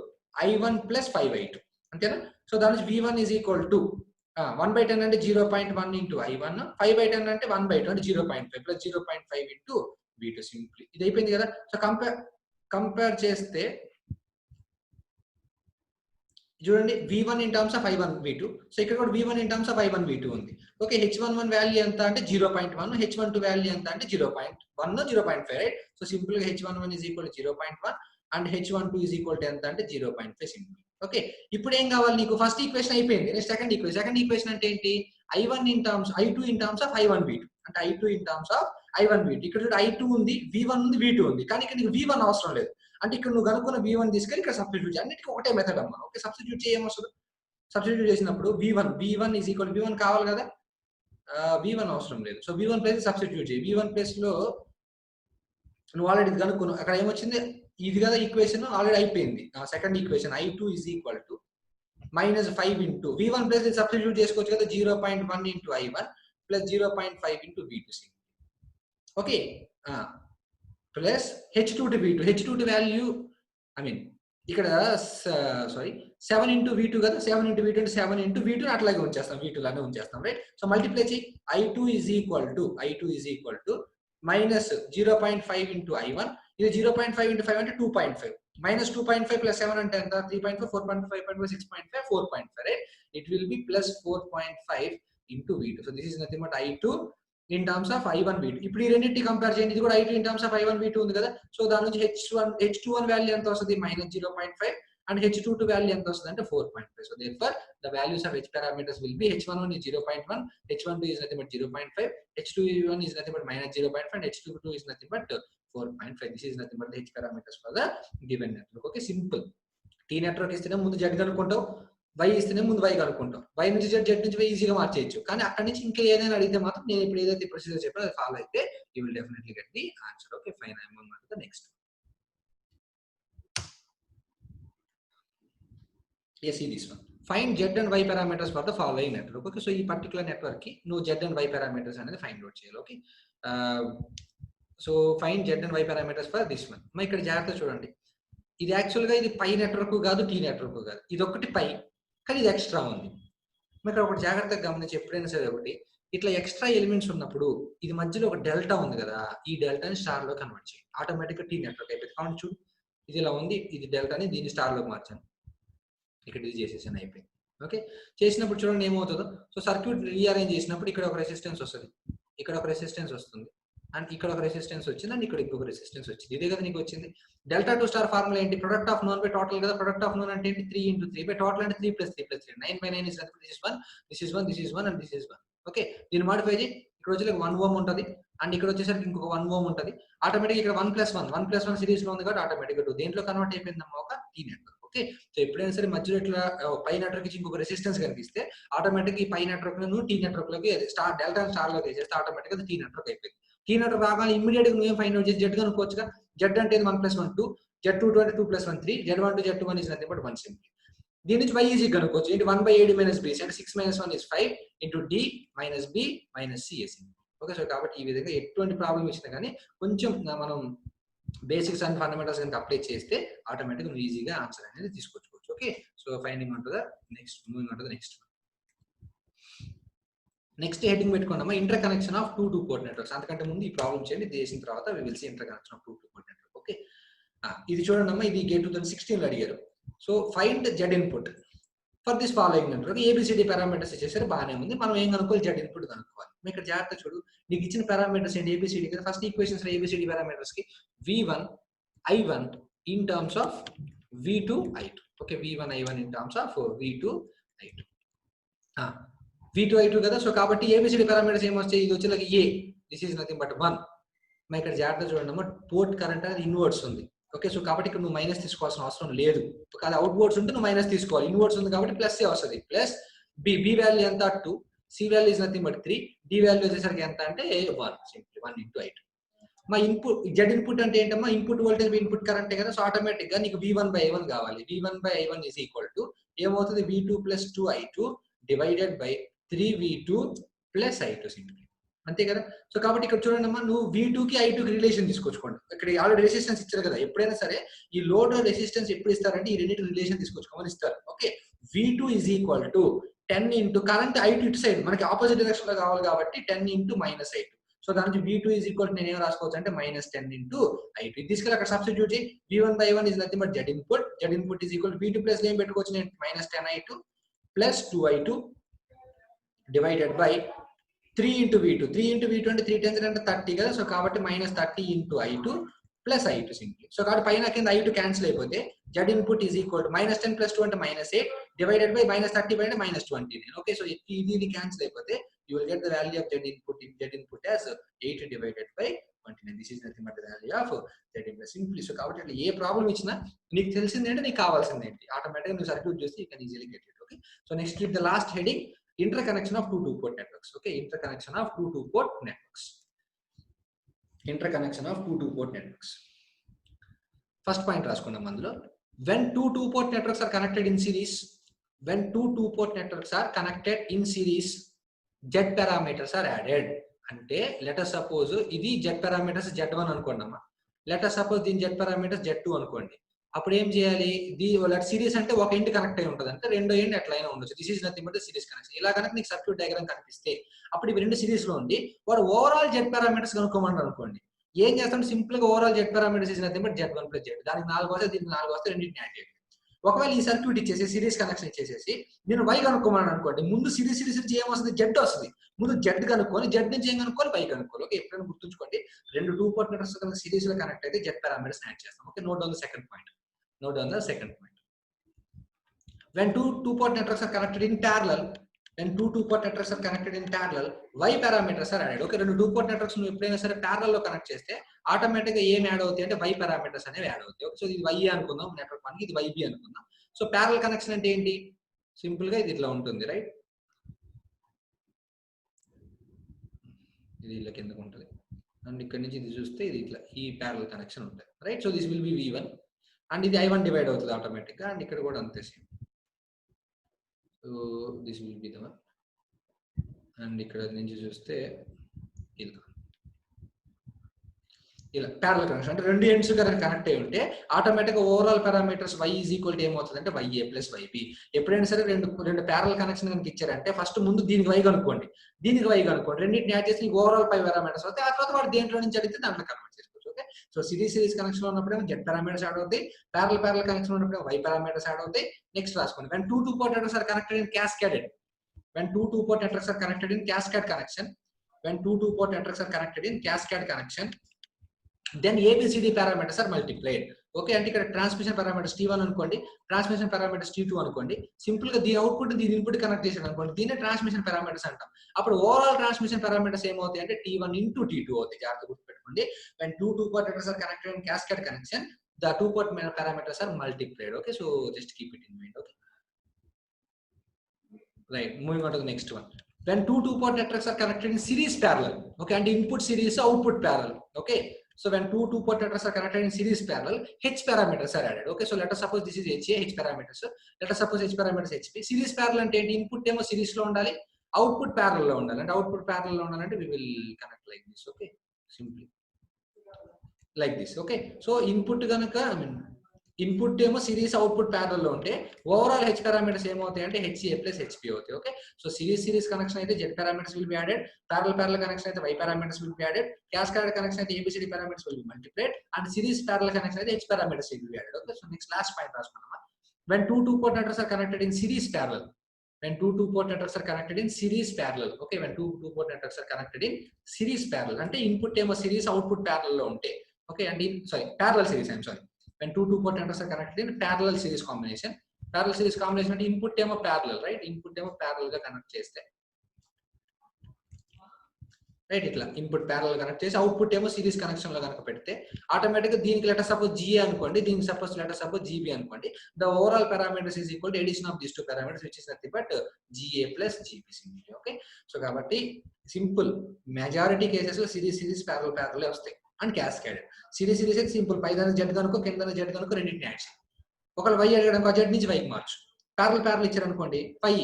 I1 plus 5I2. అంతేనా? సో దాని నుంచి V1 is equal to 1/10 అంటే 0.1 into I1, 5/10 అంటే 1/2 అంటే 0.5 plus 0.5 into V2 సింప్లీ. ఇది అయిపోయింది కదా! సో కంపేర్ చేస్తే చూడండి V1 in terms of I1 V2. So ఇక్కడ కూడా V1 in terms of I1 V2 ఉంది. ఓకే. H11 వాల్యూ ఎంత అంటే 0.1, H12 వాల్యూ ఎంత అంటే 0.1, 0.5 రైట్. సో సింపుల్ గా H11 is equal to 0.1 and H12 is equal to ఎంత అంటే 0.5 సింపుల్. ఓకే. ఇప్పుడు ఏం కావాలి నీకు? ఫస్ట్ ఈక్వేషన్ అయిపోయింది. నెక్స్ట్ సెకండ్ ఈక్వేషన్ అంటే ఏంటి? I2 in terms of I1 V2. అంటే I2 in terms of I1 V2. ఇక్కడ చూడు I2 ఉంది, V1 ఉంది, V2 ఉంది. కానీ ఇక్కడ నీకు V1 అవసరం లేదు. అంటే ఇక్కడ నువ్వు కనుక్కున్న V1 తీసుకెళ్ళి ఇక్కడ సబ్స్టిట్యూట్ చేయాలి. అన్నిటికీ ఒకటే మెథడ్ అమ్మా. ఓకే. సబ్స్టిట్యూట్ చేయమొస్తుంది. సబ్స్టిట్యూట్ చేసినప్పుడు V1 is equal to V1 కావాలి కదా! V1 అవసరం లేదు. సో V1 ప్లేస్ సబ్స్టిట్యూట్ చేయి. V1 ప్లేస్ లో నువ్వు ఆల్రెడీ ఇది కనుక్కున్నావు. అక్కడ ఏమొచ్చింది? ఇది కదా ఈక్వేషన్ ఆల్రెడీ అయిపోయింది. Second equation I2 is equal to -5 into V1 place substitute చేసుకోవచ్చు కదా! 0.1 into I1 plus 0.5 into V2. Okay. Plus H2 V2. H2 value ఇక్కడ 7 into V2 కదా! 7 into V2 అంటే 7 into V2 అట్లాగే ఉంచేస్తాం. V2 లానే ఉంచేస్తాం రైట్. సో మల్టిప్లై చేయి. I2 is equal to -0.5 into I1. ఇది 0.5 into 5 అంటే 2.5. -2.5 plus 7 అంటే ఎంత? 3.5, 4.5, 5.5, 6.5, 4.5 right. It will be plus 4.5 into V2. So this is nothing but I2 in terms of I1 V2. ఇప్పుడు ఈ రెండింటి కంపేర్ చేయండి. ఇది కూడా I2 in terms of I1 V2 ఉంది కదా! సో దాని నుంచి H21 వాల్యూ ఎంత వస్తుంది? -0.5 and H22 వాల్యూ ఎంత వస్తుంది అంటే 4.5. So therefore the values of H parameters will be H11 is 0.1, H12 is nothing but 0.5, H21 is nothing but -0.5 and H22 is nothing but 4.5. This is nothing but the H parameters for the given network. Okay, simple. T network ఇస్తేనే ముందు Z కనుక్కుంటావు, Y ఇస్తేనే ముందు Y కనుక్కుంటాం. Y నుంచి Z నుంచి Y ఈజీగా మార్చేయచ్చు. కానీ అక్కడి నుంచి ఇంకా ఏదైనా అడిగితే మాత్రం నేను ఇప్పుడు ఏదైతే ప్రొసీజర్ చెప్పానో అది ఫాలో అయితే you will definitely get the answer. Okay fine. I moving on to the next. Yes, see this one. Find Z and Y parameters for the following network. Okay, so ఈ పర్టికులర్ నెట్వర్క్ కి నువ్వు Z and Y parameters అనేది ఫైండ్ అవుట్ చేయాలి. Okay. So find Z and Y parameters for this one. మా ఇక్కడ జాగ్రత్త చూడండి. ఇది యాక్చువల్ గా ఇది పై నెట్వర్క్ కాదు, T నెట్వర్క్ కాదు. ఇది ఒకటి పై, కానీ ఇది ఎక్స్ట్రా ఉంది. ఇక్కడ ఒకటి జాగ్రత్తగా గమనించి ఎప్పుడైనా సరే ఒకటి ఇట్లా ఎక్స్ట్రా ఎలిమెంట్స్ ఉన్నప్పుడు ఇది మధ్యలో ఒక డెల్టా ఉంది కదా, ఈ డెల్టాని స్టార్ లో కన్వర్ట్ చేయండి. ఆటోమేటిక్ గా T నెట్వర్క్ అయిపోయింది. కాబట్టి చూడు ఇది ఇలా ఉంది, ఇది డెల్టాని దీన్ని స్టార్ లోకి మార్చాను. ఇక్కడ ఇది చేసేసాను, అయిపోయింది. ఓకే. చేసినప్పుడు చూడండి ఏమవుతుందో. సో సర్క్యూట్ రీఅరేంజ్ చేసినప్పుడు ఇక్కడ ఒక రెసిస్టెన్స్ వస్తుంది, ఇక్కడ ఒక రెసిస్టెన్స్ వస్తుంది, అండ్ ఇక్కడ ఒక రెసిస్టెన్స్ వచ్చింది, అండ్ ఇక్కడ ఇంకొక రెసిస్టెన్స్ వచ్చింది. ఇదే కదా నీకు వచ్చింది. డెల్టా టు స్టార్ ఫార్ములా ఏంటి? Product of known by total కదా. ప్రొడక్ట్ ఆఫ్ నోన్ అంటే ఏంటి? 3 into 3 బై టోటల్ అంటే 3 + 3 + 3. 9/9 is this is 1, this is 1, this is 1 and this is 1. Okay. దీన్ని మాడిఫై చేయి. ఇక్కడ వచ్చేసరికి 1 ohm ఉంటుంది, అండ్ ఇక్కడ వచ్చేసరికి ఇంకొక 1 ohm ఉంటుంది. ఆటోమేటిక్ ఇక్కడ 1 + 1 సిరీస్ లో ఉంది కాబట్టి ఆటోమేటిక్ గా దేంట్లో కన్వర్ట్ అయిపోయిందమ్మా? ఒక T నెట్వర్క్. ఓకే. సో ఎప్పుడైనా సరే మధ్యలో ఇట్లా పై నెట్వర్క్ నుంచి ఇంకొక రెసిస్టెన్స్ కనిపిస్తే ఆటోమేటిక్ ఈ పై నెట్వర్క్ ను T నెట్వర్క్ లోకి స్టార్ డెల్టా స్టార్ లోకి వేసేస్తే ఆటోమేటిక్ గా T నెట్వర్క్ అయిపోయింది. T నెట్వర్క్ రాగానే ఇమ్మీడియట్ గా నువ్వేం ఫైండ్ అవుట్ చేసి Z కనుక్కోవచ్చుగా. Z అంటే 1 + 1 2, Z22 అంటే 2 + 1 3, Z12 Z21 is nothing but 1 simple. దీని నుంచి Y ఈజీ కనుక్కోవచ్చు. ఏంటి? 1/AD - B అంటే 6 - 1 is 5 into D - B - C. Okay. So కాబట్టి ఈ విధంగా ఎటువంటి ప్రాబ్లం ఇచ్చినా కానీ కొంచెం మనం బేసిక్స్ అండ్ ఫండమెంటల్స్ కనుక అప్లై చేస్తే ఆటోమేటిక్ నువ్వు ఈజీగా ఆన్సర్ అనేది తీసుకొచ్చుకోవచ్చు. Okay. So finding on to the next, moving on to the next. Next heading పెట్టుకున్నామా? Interconnection of 2 port networks. అంతకంటే ముందు ఈ ప్రాబ్లం చేయండి, ఇది చేసిన తర్వాత we will see interconnection of 2 port network. Okay. ఇది చూడండి అమ్మా, ఇది గేట్ 2016 లో అడిగారు. So find Z input for this following network. ABCD parameters ఇచ్చేసరి బాగానే ఉంది. మనం ఏం కనుక్కోవాలి? Z ఇన్పుట్ కనుక్కోవాలి. ఇక్కడ జాగ్రత్త చూడు, నీకు ఇచ్చిన పారామీటర్స్ ఏంటి? ABCD కదా. ఫస్ట్ ఈక్వేషన్స్ లో ABCD పారామీటర్స్ కి V1 I1 in terms of V2 I2. Okay. V1 I1 in terms of V2 I2. V2 I2 కదా. సో కాబట్టి ABCD పారామీటర్స్ ఏమొస్తాయి? ఇది వచ్చేలాగా A, this is nothing but 1. మరి ఇక్కడ జాగ్రత్త చూడండి అమ్మా, పోర్ట్ కరెంట్ అనేది ఇన్వర్ట్స్ ఉంది. ఓకే. సో కాబట్టి ఇక్కడ నువ్వు మైనస్ తీసుకోవాల్సిన అవసరం లేదు. అది అవుట్ వర్డ్స్ ఉంటే నువ్వు మైనస్ తీసుకోవాలి. ఇన్వర్ట్స్ ఉంది కాబట్టి ప్లస్ వస్తుంది. ప్లస్ B value ఎంత 2, C value is nothing but 3, D value వచ్చేసరికి ఎంత అంటే 1, సింప్లీ 1 into I2. మా ఇన్పుట్ Z ఇన్పుట్ అంటే ఏంటమ్మా, ఇన్పుట్ వోల్టేజ్ ఇన్పుట్ కరెంటే కదా, సో ఆటోమేటిక్ గా నీకు V1/I1 కావాలి. V1/I1 is equal to ఏమవుతుంది, V2 plus 2I2 divided by 3V2 plus I2 simply, అంతే కదా. సో కాబట్టి ఇక్కడ చూడండి అమ్మా, నువ్వు V2 కి I2 కి రిలేషన్ తీసుకొచ్చుకోండి. ఇక్కడ ఆల్రెడీ రెసిస్టెన్స్ ఇచ్చారు కదా, ఎప్పుడైనా సరే ఈ లోడ్ రెసిస్టెన్స్ ఎప్పుడు ఇస్తారంటే ఈ రెండింటి రిలేషన్ తీసుకొచ్చుకోమని ఇస్తారు. Okay, V2 is equal to 10 into current I2 ఇటు సైడ్ మనకి ఆపోజిట్ డైరెక్షన్ లో కావాలి కాబట్టి 10 into -I2. సో దానికి V2 is equal to నేను ఏం రాసుకోవచ్చు అంటే -10 into I2. ఇది తీసుకెళ్ళి అక్కడ సబ్స్టిట్యూట్ చేయి. V1/I1 is nothing but Z input. Z input is equal to V2 plus ఏం పెట్టుకోవచ్చు నేను, -10I2 plus 2I2 divided by 3 into V2. 3 into V2 అంటే 3 10 అంటే 30 కదా, సో కాబట్టి -30 into I2 plus I2 simply. So కాబట్టి పైన కింద I2 క్యాన్సిల్ అయిపోతే Z input is equal to -10 plus 2 అంటే -8 divided by -30 by -29. Okay, so ఇది క్యాన్సిల్ అయిపోతే you will get the value of Z input as 8 divided by 29. This is nothing but the value of Z input simply. So కాబట్టి అట్లా ఏ ప్రాబ్లం ఇచ్చినా నీకు తెలిసింది ఏంటి, నీకు కావాల్సింది ఏంటి, ఆటోమేటిక్గా నువ్వు సర్క్యూట్ చూస్తే you can easily get it. Okay, so next with the last heading, interconnection of two two-port networks. Okay, interconnection of two two-port networks. Interconnection of two two-port networks. First point రాసుకున్నాం అందులో, when two two-port networks are connected in series, when two two-port networks are connected in series, Z parameters are added. అంటే let us suppose ఇది Z parameters Z1 అనుకోండమ్మా, let us suppose దీని Z parameters Z2 అనుకోండి. అప్పుడు ఏం చేయాలి, సిరీస్ అంటే ఒక ఎండ్ కనెక్ట్ అయి ఉంటుంది అంటే రెండో ఎండ్ ఎట్లయినా ఉండొచ్చు. This is nothing but series connection. ఇలా కనుక నీకు సర్క్యూట్ డయాగ్రామ్ కనిపిస్తే అప్పుడు ఇవి రెండు సిరీస్ లో ఉండి వాడు ఓవరాల్ Z పారామీటర్స్ కనుక్కోమన్నారు అనుకోండి, ఏం చేస్తాం, సింపుల్ గా overall Z parameters is nothing but Z1 plus Z2. దానికి 4 వస్తే దీనికి 4 వస్తే రెండింటిని యాడ్ చేయండి. ఒకవేళ ఈ సర్క్యూట్ ఇచ్చేసి సిరీస్ కనెక్షన్ ఇచ్చేసేసి నేను Y కనుక్కోమన్నాను అనుకోండి, ముందు సిరీస్ నుంచి ఏం వస్తుంది, Z వస్తుంది. ముందు Z కనుక్కొని Z నుంచి ఏం కనుక్కోవాలి, Y కనుక్కోవాలి. ఓకే, ఎప్పుడైనా గుర్తుంచుకోండి, రెండు టూ పోర్ట్ నెట్వర్క్స్ కనుక సిరీస్ లో కనెక్ట్ అయితే Z పారామీటర్స్ యాడ్ చేస్తాం. Okay, note down the second point. Note on the second point. When two two-port networks are connected in parallel, Y parameters are added. Okay, రెండు two-port networks ను ఎప్పుడైనా సరే parallel లో కనెక్ట్ చేస్తే ఆటోమేటిక్ గా ఏం యాడ్ అవుతాయి అంటే Y parameters అనేవి యాడ్ అవుతాయి. ఓకే, సో ఇది Y అనుకుందాం నెట్వర్క్ 1 కి, ఇది YB అనుకుందాం. సో parallel కనెక్షన్ అంటే ఏంటి, సింపుల్ గా ఇది ఇట్లా ఉంటుంది, రైట్, ఇది ఇలా కిందకు ఉంటుంది అండ్ ఇక్కడ నుంచి ఇది చూస్తే ఇది ఇట్లా ఈ parallel కనెక్షన్ ఉంటుంది, right. So this will be V1 and ఇది I1 డివైడ్ అవుతుంది ఆటోమేటిక్ గా, అండ్ ఇక్కడ కూడా అంతే same. So this will be the one, and ఇక్కడ నుంచి చూస్తే ఇలా ప్యారలల్ కనెక్షన్ అంటే రెండు ఎండ్స్ కనెక్ట్ అయి ఉంటే ఆటోమేటిక్ గా overall parameters Y is equal to ఏమవుతుంది అంటే YA ప్లస్ YB. ఎప్పుడైనా సరే రెండు ప్యారలల్ కనెక్షన్ కనుక ఇచ్చారంటే ఫస్ట్ ముందు దీనికి Y కనుక్కోండి, దీనికి Y కనుక్కోండి, రెండింటిని యాడ్ చేసి ఓవరాల్ పై పారామీటర్స్ అవుతాయి. ఆ తర్వాత వాడు దేంట్లో నుంచి అడిగితే దాంట్లో కన్వర్ట్ చేసుకోవచ్చు. ఓకే, సో సిరీస్ కనెక్షన్ ఉన్నప్పుడు Z పారామీటర్స్ యాడ్ అవుతాయి, ప్యారలల్ కనెక్షన్ ఉన్నప్పుడు Y పారామీటర్స్ యాడ్ అవుతాయి. నెక్స్ట్ రాసుకోండి, when two two-port networks are connected in cascaded, when two two-port networks are connected in cascade connection, when two two-port networks are connected in cascade connection, then ABCD parameters are multiplied. Okay, అంటే ఇక్కడ ట్రాన్స్మిషన్ పారామీటర్స్ T1 అనుకోండి, ట్రాన్స్మిషన్ పారామీటర్స్ T2 అనుకోండి. సింపుల్ గా దీని అవుట్పుట్ దీని ఇన్పుట్ కనెక్ట్ చేసాను అనుకోండి, దీన్ని ట్రాన్స్మిషన్ పారామీటర్స్ అంటాం. అప్పుడు ఓవరాల్ ట్రాన్స్మిషన్ పారామీటర్స్ ఏమవుతాయి అంటే T1 into T2 అవుతాయి. జాగ్రత్తగా గుర్తుపెట్టుకోండి, when two two-port networks are connected in cascade connection, the two-port parameters are multiplied. Okay, so just keep it in mind. Okay, right, moving on to the next one. When two two-port networks are connected in series parallel, okay, and input series output parallel. Okay, so when two two-port networks are connected in series parallel, H parameters are added. Okay, so let us suppose this is HA, H parameters. Let us suppose H parameters HP. Series parallel అంటే ఏంటి, ఇన్పుట్ ఏమో సిరీస్ లో ఉండాలి, అవుట్పుట్ ప్యారలల్ లో ఉండాలి. అంటే అవుట్పుట్ ప్యారలల్ లో ఉండాలంటే we will connect like this. Okay, simply like this. Okay, so input కనుక ఇన్పుట్ ఏమో సిరీస్ అవుట్పుట్ ప్యారలల్ లో ఉంటే ఓవరాల్ H పారామీటర్స్ ఏమవుతాయి అంటే HCA ప్లస్ HP అవుతాయి. ఓకే, సో సిరీస్ కనెక్షన్ అయితే Z parameters will be added, parallel connection అయితే Y parameters will be added, cascade connection అయితే ABCD parameters will be multiplied, and series parallel connection అయితే H parameters will be added. Okay, so next last point రాసుకున్నామా, when two two-port networks are connected in series parallel, when two two-port networks are connected in series parallel. Okay, when two two-port networks are connected in series parallel అంటే ఇన్పుట్ ఏమో సిరీస్ అవుట్పుట్ ప్యారలల్ లో ఉంటే, okay, and parallel series, I'm sorry, when two two-port networks are connected in parallel series combination అంటే ఇన్పుట్ ఏమో ప్యారలల్, రైట్, ఇన్పుట్ ఏమో ప్యారలల్ గా కనెక్ట్ చేస్తే రైట్. ఇట్లా ఇన్పుట్ ప్యారల్ కనెక్ట్ చేసి అవుట్పుట్ ఏమో సిరీస్ కనెక్షన్ లో కనుక పెడితే ఆటోమేటిక్ గా దీనికి లెటర్ సపోజ్ జిఏ అనుకోండి, దీనికి లెటర్ సపోజ్ జీబీ అనుకోండి. The overall parameters is equal to addition of these two parameters which is nothing but GA plus GB simply. Okay. So కాబట్టి సింపుల్ మెజారిటీ కేసెస్ లో సిరీస్ ప్యారల్ వస్తాయి అండ్ క్యాస్కేడెడ్. సిరీస్ అయితే సింపుల్, పైదాన్ని జెడ్ కనుకో కింద జెడ్ కనుకో రెండింటిని యాడ్ చేయాలి. ఒకవేళ వై అడగడానికి ఆ జెడ్ నుంచి వైకి మార్చు. ప్యారల్ ఇచ్చారనుకోండి, పై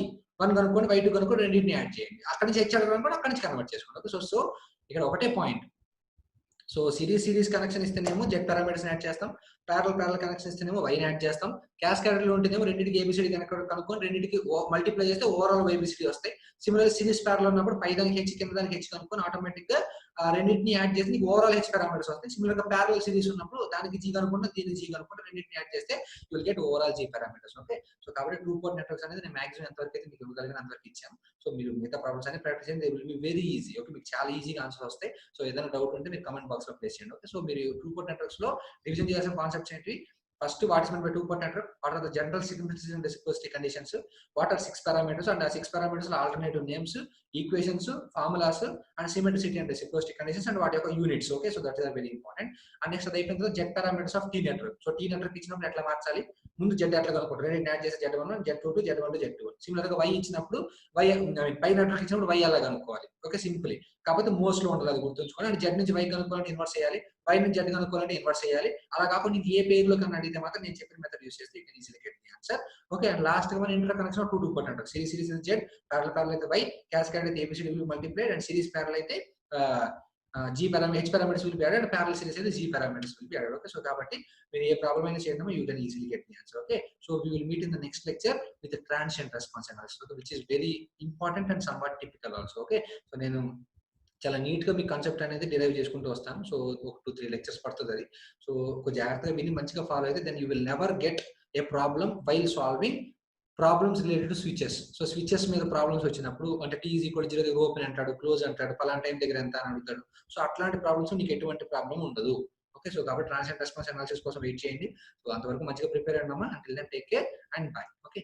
1 కనుక్కోండి, y 2 కనుక్కోండి, రెండింటిని యాడ్ చేయండి. అక్కడి నుంచి హెచ్ అడగడానికి అక్కడి నుంచి కన్వర్ట్ చేసుకోండి. సో ఇక్కడ ఒకటే పాయింట్. సో సిరీస్ కనెక్షన్ ఇస్తేనేమో జెడ్ పారామీటర్స్ యాడ్ చేస్తాం, ప్యారల్ కనెక్షన్ ఇస్తేనేమో వైని యాడ్ చేస్తాం. క్యాస్కేడెడ్ లో ఉంటేనేమో రెండింటికి ఏబిసిడి కనుక్కొని రెండింటికి మల్టిప్లై చేస్తే ఓవరాల్ ఏబిసిడి వస్తాయి. సిమిలర్ సిరీస్ ప్యారల్ ఉన్నప్పుడు పై దానికి హెచ్ కింద దానికి హెచ్ కనుక్కొని ఆటోమేటిక్ గా రెండింటిని యాడ్ చేసి నీకు ఓవరాల్ హెచ్ పారామీటర్స్ వస్తాయి. సిమిలర్ గా ప్యారల్ సిరీస్ ఉన్నప్పుడు దానికి జీ కనుక్కుంటే దీనికి జీ కనుక్కుంటే రెండింటిని యాడ్ చేస్తే you will get overall G parameters. Okay. So కాబట్టి 2 పోర్ట్ నెట్వర్క్స్ అనేది నేను మాక్సిమం ఎంతవరకు అయితే మీకు ఇవ్వగలిగిన అంతవరకు ఇచ్చాను. సో మీరు మిగతా ప్రాబ్లమ్స్ అన్ని ప్రాక్టీస్ చేయండి. They will be very easy. Okay. మీకు చాలా ఈజీగా ఆన్సర్ వస్తాయి. సో ఏదైనా డౌట్ ఉంటే మీరు కమెంట్ బాక్స్ లో ప్లేస్ చేయండి. ఓకే. సో మీరు 2 పోర్ట్ నెట్వర్క్స్ లో రివిజన్ చేయాల్సిన కాన్సెప్ట్స్ ఏంటి? First, what is meant by 2 port network? What are the general simplicity and reciprocity conditions? What are 6 parameters? And 6 parameters are alternative names, equations, formulas, and symmetricity and reciprocity conditions, and what are units. Okay, so that is very important. And next, the Z parameters of T network. So T network ఇచ్చినప్పుడు ఎట్లా మార్చాలి? ముందు Z ఎట్లా కనుక్కుంటారు? రెండు యాడ్ చేసి Z1 Z2 Z1 Z2. Similar గా Y ఇచ్చినప్పుడు Y పై నెట్వర్క్ ఇచ్చినప్పుడు Y అలా కనుక్కోవాలి. Okay, simple. కాకపోతే మోస్ట్ లో ఉండాలి, అది గుర్తుంచుకోండి. అండ్ Z నుంచి Y కనుక్కోవాలంటే ఇన్వర్స్ చేయాలి, Y నుంచి Z కనుక్కోవాలంటే ఇన్వర్స్ చేయాలి. అలా కాకుండా నీకు ఏ పేరులో కన్నా అడిగితే మాత్రం నేను చెప్పిన మెథడ్ యూస్ చేస్తే you can easily get the answer. Okay. And last గా మన inter connection 2 port network. Series అయితే Z, ప్యారల్ అయితే Y, క్యాస్కేడ్ అయితే ABCD will be multiplied, and series parallel అయితే G parameters, H parameters will be added, and parallel series అయితే G parameters will be added. Okay. So కాబట్టి మీరు ఏ ప్రాబ్లం అయినా చేయడమో you can easily get the answer. Okay. So we will meet in the next lecture with the transient response analysis, okay, which is very important and somewhat typical also. Okay. So నేను చాలా నీట్ గా మీ కాన్సెప్ట్ అనేది డిరైవ్ చేసుకుంటూ వస్తాను. సో ఒక 2-3 లెక్చర్స్ పడుతుంది అది. సో ఒక జాగ్రత్తగా విని మంచిగా ఫాలో అయితే then you will never get a problem while solving problems related to switches. So switches మీద ప్రాబ్లమ్స్ వచ్చినప్పుడు అంటే టీ ఈజ్ ఈక్వల్ 0 దగ్గర ఓపెన్ అంటాడు, క్లోజ్ అంటాడు, పలానా టైం దగ్గర ఎంత అని అడుగుతాడు. సో అట్లాంటి ప్రాబ్లమ్స్ నీకు ఎటువంటి ప్రాబ్లం ఉండదు. ఓకే. సో కాబట్టి ట్రాన్సియెంట్ రెస్పాన్స్ అనాలిసిస్ కోసం వెయిట్ చేయండి. సో అంతవరకు మంచిగా ప్రిపేర్ అయ్యండి అమ్మా. Until then take care and bye. Okay.